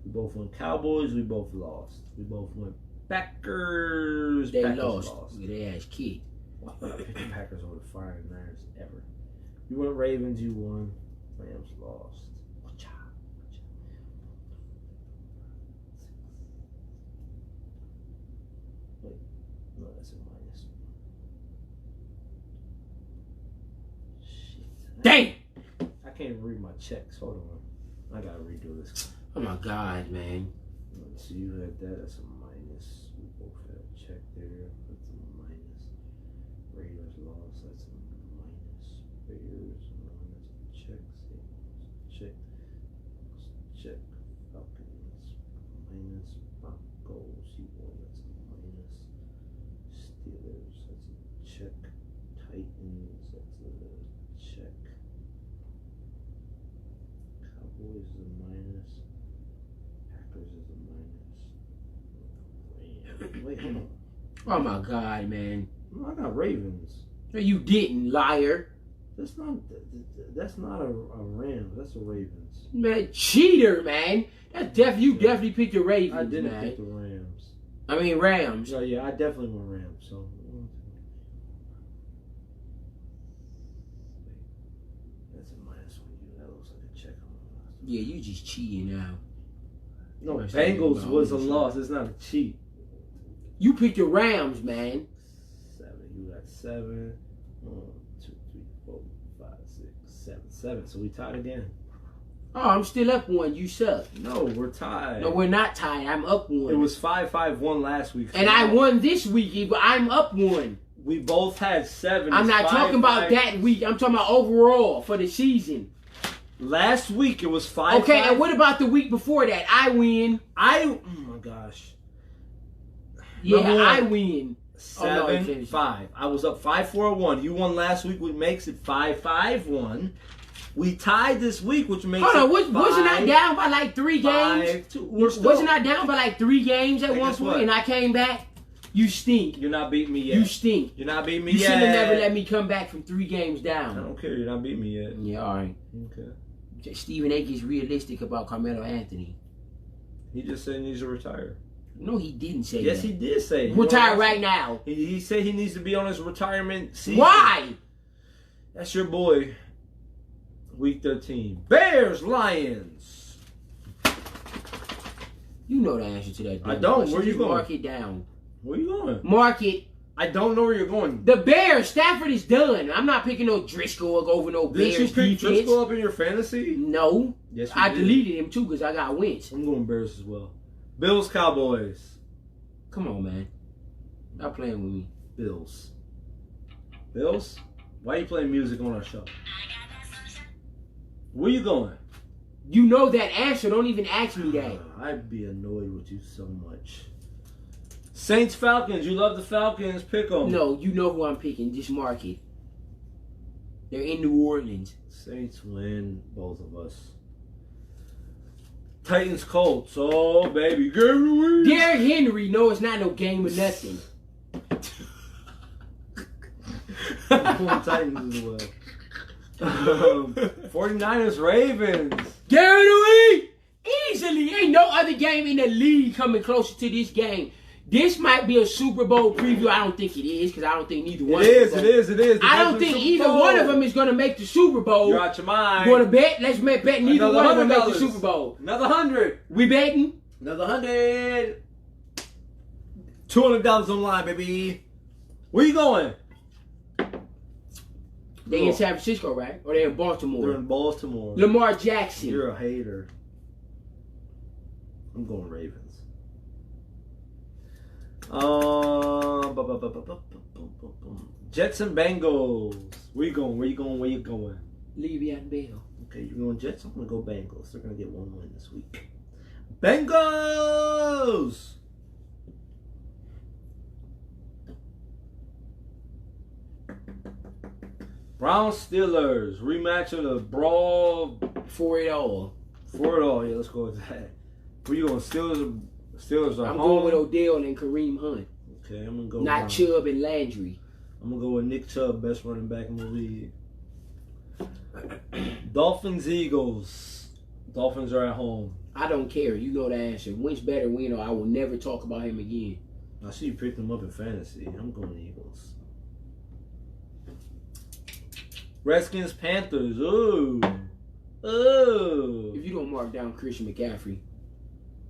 We both went Cowboys. We both lost. We both went Packers. They Packers lost. They ass kicked. I picked the Packers over the 49ers ever. You went Ravens. You won. Rams lost. Wait, no, that's a minus. Shit. Dang! I can't even read my checks. Hold on. I gotta redo this. Oh my God, man. So you had that. That's a minus. We both had a check there. That's a minus. Raiders lost. That's a minus. Bears minus. Check. Check. Check. Falcons minus. Broncos. You won. That's a minus. Steelers. That's a check. Titans. That's a check. Cowboys is a minus. Packers is a minus. Wait, hold on. Oh my God, man. No, I got Ravens. No, you didn't, liar. That's not a Rams. That's a Ravens. Man, cheater, man. You definitely picked the Ravens, I didn't man. pick the Rams. I mean, Rams. So yeah, I definitely went Rams. So that's a minus one. You that looks like a check on the Yeah, you just cheating now. No, Right, Bengals so was a you- loss. It's not a cheat. You picked the Rams, man. 7. You got 7. 1, 2, 3, 4, 5, 6, 7. 7. So we tied again. Oh, I'm still up one. You suck. No, we're tied. No, we're not tied. I'm up one. It was 5-5-1 last week. And I won this week, but I'm up one. We both had 7. I'm It's not talking about 5-5. that week. I'm talking about overall for the season. Last week it was 5. Okay, and what about the week before that? I win. Oh my gosh. Yeah, Number one. I win. 7-5. I was up 5-4-1. You won last week, which makes it 5-5-1. We tied this week, which makes Hold on, it wasn't I down by like 3 games? 5-2. We're still, Wasn't I down by like 3 games at Hey, one guess point what? and I came back? You stink. You're not beating me yet. You stink. You're not beating me You yet. should have never let me come back from 3 games I down. don't care. You're not beating me yet. Yeah, all right. Okay. Stephen A. gets realistic about Carmelo Anthony. He just said he needs to retire. No, he didn't say Yes, that. he did say. Retire right now. He said he needs to be on his retirement season. Why? That's your boy. Week 13. Bears, Lions. You know the answer to that. I damn don't. question. Where you Just going? Mark it down. Where you going? Mark it. I don't know where you're going. The Bears. Stafford is done. I'm not picking no Driscoll over no Didn't you Bears pick defense. Driscoll up in your fantasy? No. Yes, I did. deleted him too because I got Wentz. I'm going Bears as well. Bills, Cowboys. Come on, man. Stop playing with me. Bills. Bills? Why are you playing music on our show? Where you going? You know that answer. Don't even ask me that. I'd be annoyed with you so much. Saints, Falcons. You love the Falcons. Pick them. No, you know who I'm picking. Just mark it. They're in New Orleans. Saints win, both of us. Titans, Colts. Oh, baby. Gary. Derrick Henry. No, it's not no game or nothing. I'm going Titans as well. 49ers, Ravens. Guaranteed. Easily. Ain't no other game in the league coming closer to this game. This might be a Super Bowl preview. I don't think it is because I don't think neither one. It is. I don't think either one of them is going to make the Super Bowl. You're out your mind. You want to bet? Let's bet neither one of them make the Super Bowl. Another $100. We betting? Another $100. $200 on the line, baby. Where you going? They in San Francisco, right? Or they in Baltimore? They're in Baltimore. Lamar Jackson. You're a hater. I'm going Ravens. Jets and Bengals. Where you going? Where you going? Le'Veon Bell. Okay, you're going Jets. I'm going to go Bengals. They're going to get one win this week. Bengals! Browns Steelers. Rematch of the brawl. For it all. For it all. Yeah, let's go with that. Where you going? Steelers are I'm home. going with Odell and Kareem Hunt. Okay, I'm going to go. Not Browns. Chubb and Landry. I'm going to go with Nick Chubb, best running back in the league. Dolphins Eagles. Dolphins are at home. I don't care. You know the answer. Wentz better win or I will never talk about him again. I see you picked them up in fantasy. I'm going Eagles. Redskins Panthers. Ooh. If you don't mark down Christian McCaffrey.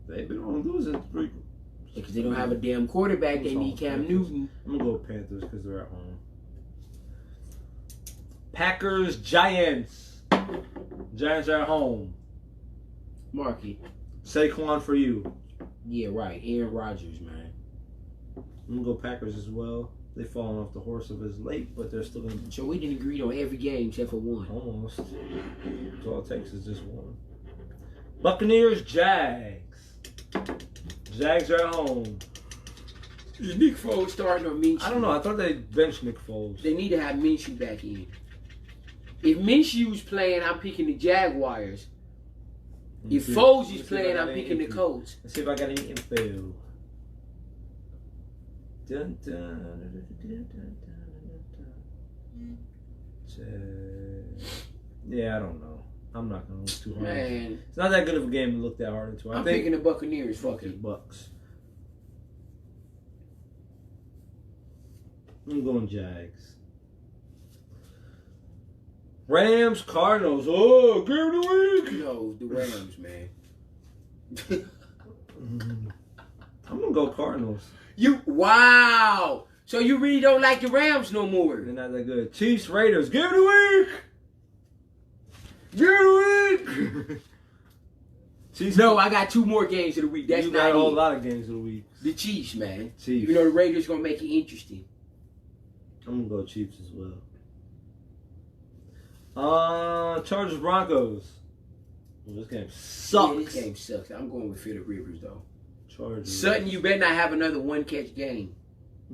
They've been on losing streak. Because they don't have a damn quarterback. They need Cam Newton. I'm going to go with Panthers because they're at home. Packers Giants. Giants are at home. Mark it. Saquon for you. Yeah, right. Aaron Rodgers, man. I'm going to go Packers as well. They've fallen off the horse of his late, but they're still going to... So we didn't agree on every game except for one. Almost. That's all it takes is just one. Buccaneers Jags. Jags are at home. Is Nick Foles starting or Minshew? I don't know. I thought they benched Nick Foles. They need to have Minshew back in. If Minshew's playing, I'm picking the Jaguars. If Foles is playing, I'm picking the Colts. Let's see if I got any info. Dun, dun, dun, dun, dun, dun, dun. Yeah, I don't know. I'm not going to look too hard. Man, It's not that good of a game to look that hard into. I'm picking the Buccaneers. Fuck Okay, it. Bucks. I'm going Jags. Rams, Cardinals. Oh, game of the week. No, the Rams, man. I'm going to go Cardinals. Wow. So you really don't like the Rams no more? They're not that good. Chiefs, Raiders. Game of the week. Game of the week. Chiefs. No, I got two more games of the week. That's you not got a whole it. lot of games of the week. The Chiefs, man. Chiefs. Even though the Raiders going to make it interesting. I'm going to go Chiefs as well. Chargers, Broncos. Well, this game sucks. Yeah, this game sucks. I'm going with Phillip Rivers, though. Chargers. Sutton, you better not have another one-catch game.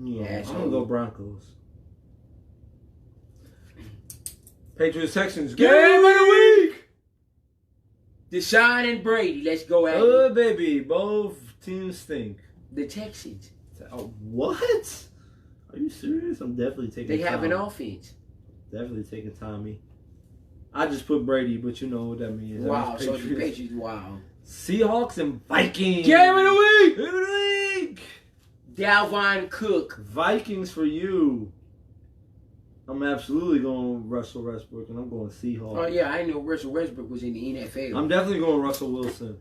Yeah, Asshole. I'm going to go Broncos. Patriots, Texans. Game Game of the week. Deshaun and Brady, let's go at Oh, it. baby. Both teams stink. The Texans, Oh, what? Are you serious? I'm definitely taking they have an Tommy. offense. Definitely taking Tommy. I just put Brady, but you know what that means. That Wow, means so the Patriots, wow. Seahawks and Vikings. Game of the week! Game of the week! Dalvin Cook. Vikings for you. I'm absolutely going Russell Westbrook, and I'm going Seahawks. Oh, yeah, I didn't know Russell Westbrook was in the NFL. I'm definitely going Russell Wilson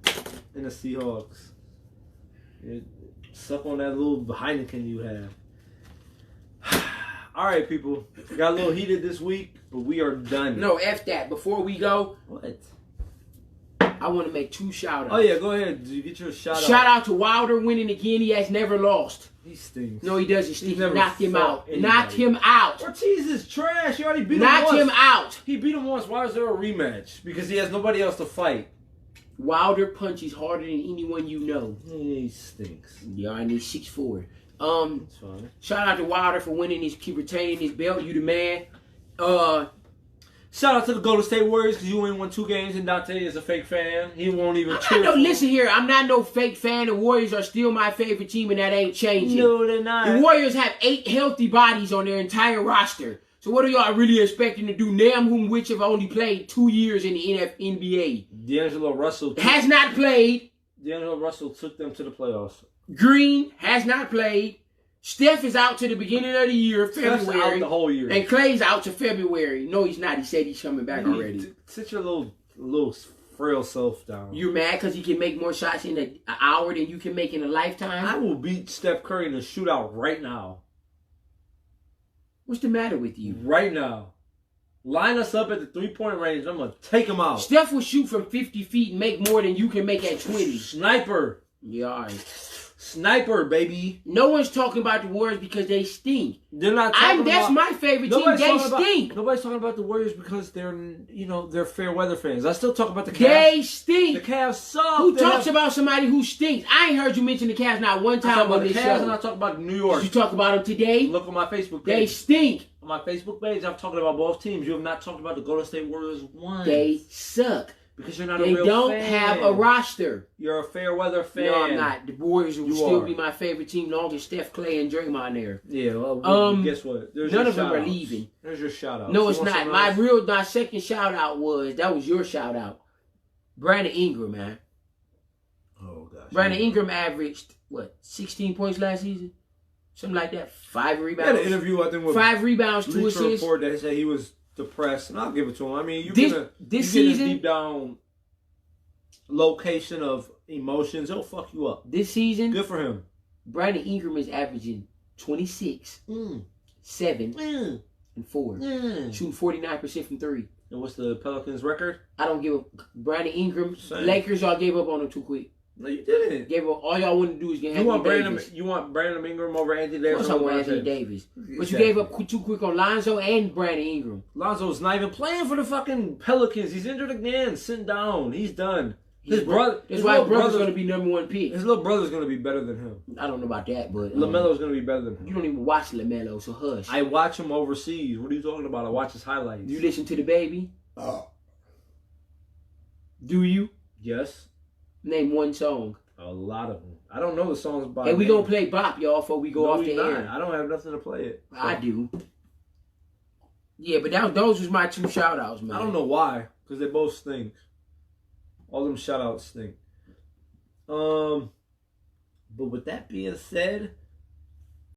in the Seahawks. Suck on that little Heineken you have. All right, people. Got a little heated this week, but we are done. No, F that. Before we go, What? I want to make two shout-outs. Oh, yeah, go ahead. You get your shout out. Shout out to Wilder winning again. He has never lost. He stinks. No, he doesn't. He never knocked him fought out. anybody. Knocked him out. Ortiz is trash. You already beat him Knocked once. him out. He beat him once. Why is there a rematch? Because he has nobody else to fight. Wilder punches harder than anyone you know. He stinks. Yeah, I need 6'4". It's fine. Shout out to Wilder for winning his, keep retaining his belt. You the man. Shout out to the Golden State Warriors because you only won 2 games and Dante is a fake fan. He won't even cheer. No, listen here. I'm not no fake fan. The Warriors are still my favorite team, and that ain't changing. No, they're not. The Warriors have 8 healthy bodies on their entire roster. So what are y'all really expecting to do? Nam whom which have only played 2 years in the NBA. D'Angelo Russell. Has not played. D'Angelo Russell took them to the playoffs. Green has not played. Steph is out to the beginning of the year, Steph's out February. the whole year. And Clay's out to February. No, he's not. He said he's coming back already. Sit your little frail self down. You mad because he can make more shots in an hour than you can make in a lifetime? I will beat Steph Curry in a shootout right now. What's the matter with you? Right now. Line us up at the 3-point range. I'm going to take him out. Steph will shoot from 50 feet and make more than you can make at 20. Sniper. Yeah, all right. Sniper, baby. No one's talking about the Warriors because they stink. They're not talking That's about... my favorite team. They stink. Nobody's talking about the Warriors because they're fair weather fans. I still talk about the Cavs. They stink. The Cavs suck. Who talks about somebody who stinks? I ain't heard you mention the Cavs not one I time talk on about the this Cavs show. and I talk about New York. Did you talk about them today? Look on my Facebook They page. stink. On my Facebook page, I'm talking about both teams. You have not talked about the Golden State Warriors once. They suck. Because you're not They a real don't fan. have a roster. You're a fair weather fan. No, I'm not. The Warriors will You still are. be my favorite team long as Steph, Clay, and Draymond there. Yeah, well, guess what? There's None your of them are shout-outs. leaving. There's your shout out. No, it's not. My second shout out was your shout out. Brandon Ingram, man. Oh gosh. Brandon Ingram averaged 16 points last season? Something like that. 5 I had rebounds. an interview, I think, with 5 rebounds, 2 Bleacher assists. Report that said he was depressed, and I'll give it to him. I mean, you This get a season, deep down location of emotions, it'll fuck you up. this season, Good for him. Brandon Ingram is averaging 26, 7, and 4. Shooting 49% from 3. And what's the Pelicans' record? I don't give a Brandon Ingram. Same. Lakers, y'all gave up on him too quick. No, you didn't. Gave up. All y'all wanted to do is get You want Anthony Brandon? Davis. You want Brandon Ingram over Anthony Of Davis? course I want Anthony Davis. But you gave up too quick on Lonzo and Brandon Ingram. Lonzo's not even playing for the fucking Pelicans. He's injured again. Sitting down. He's done. His That's brother. why his brother's going to be number 1 pick. His little brother's going to be better than him. I don't know about that, but LaMelo's going to be better than him. you don't even watch LaMelo, so hush. I watch him overseas. What are you talking about? I watch his highlights. You listen to the baby? Do you? Yes. Name one song. A lot of them. I don't know the songs by And we name. going to play Bop, y'all, before we go No, off we the not. air. I don't have nothing to play it. I do. Yeah, but those was my 2 shout-outs, man. I don't know why. Because they both stink. All them shout outs stink. But with that being said,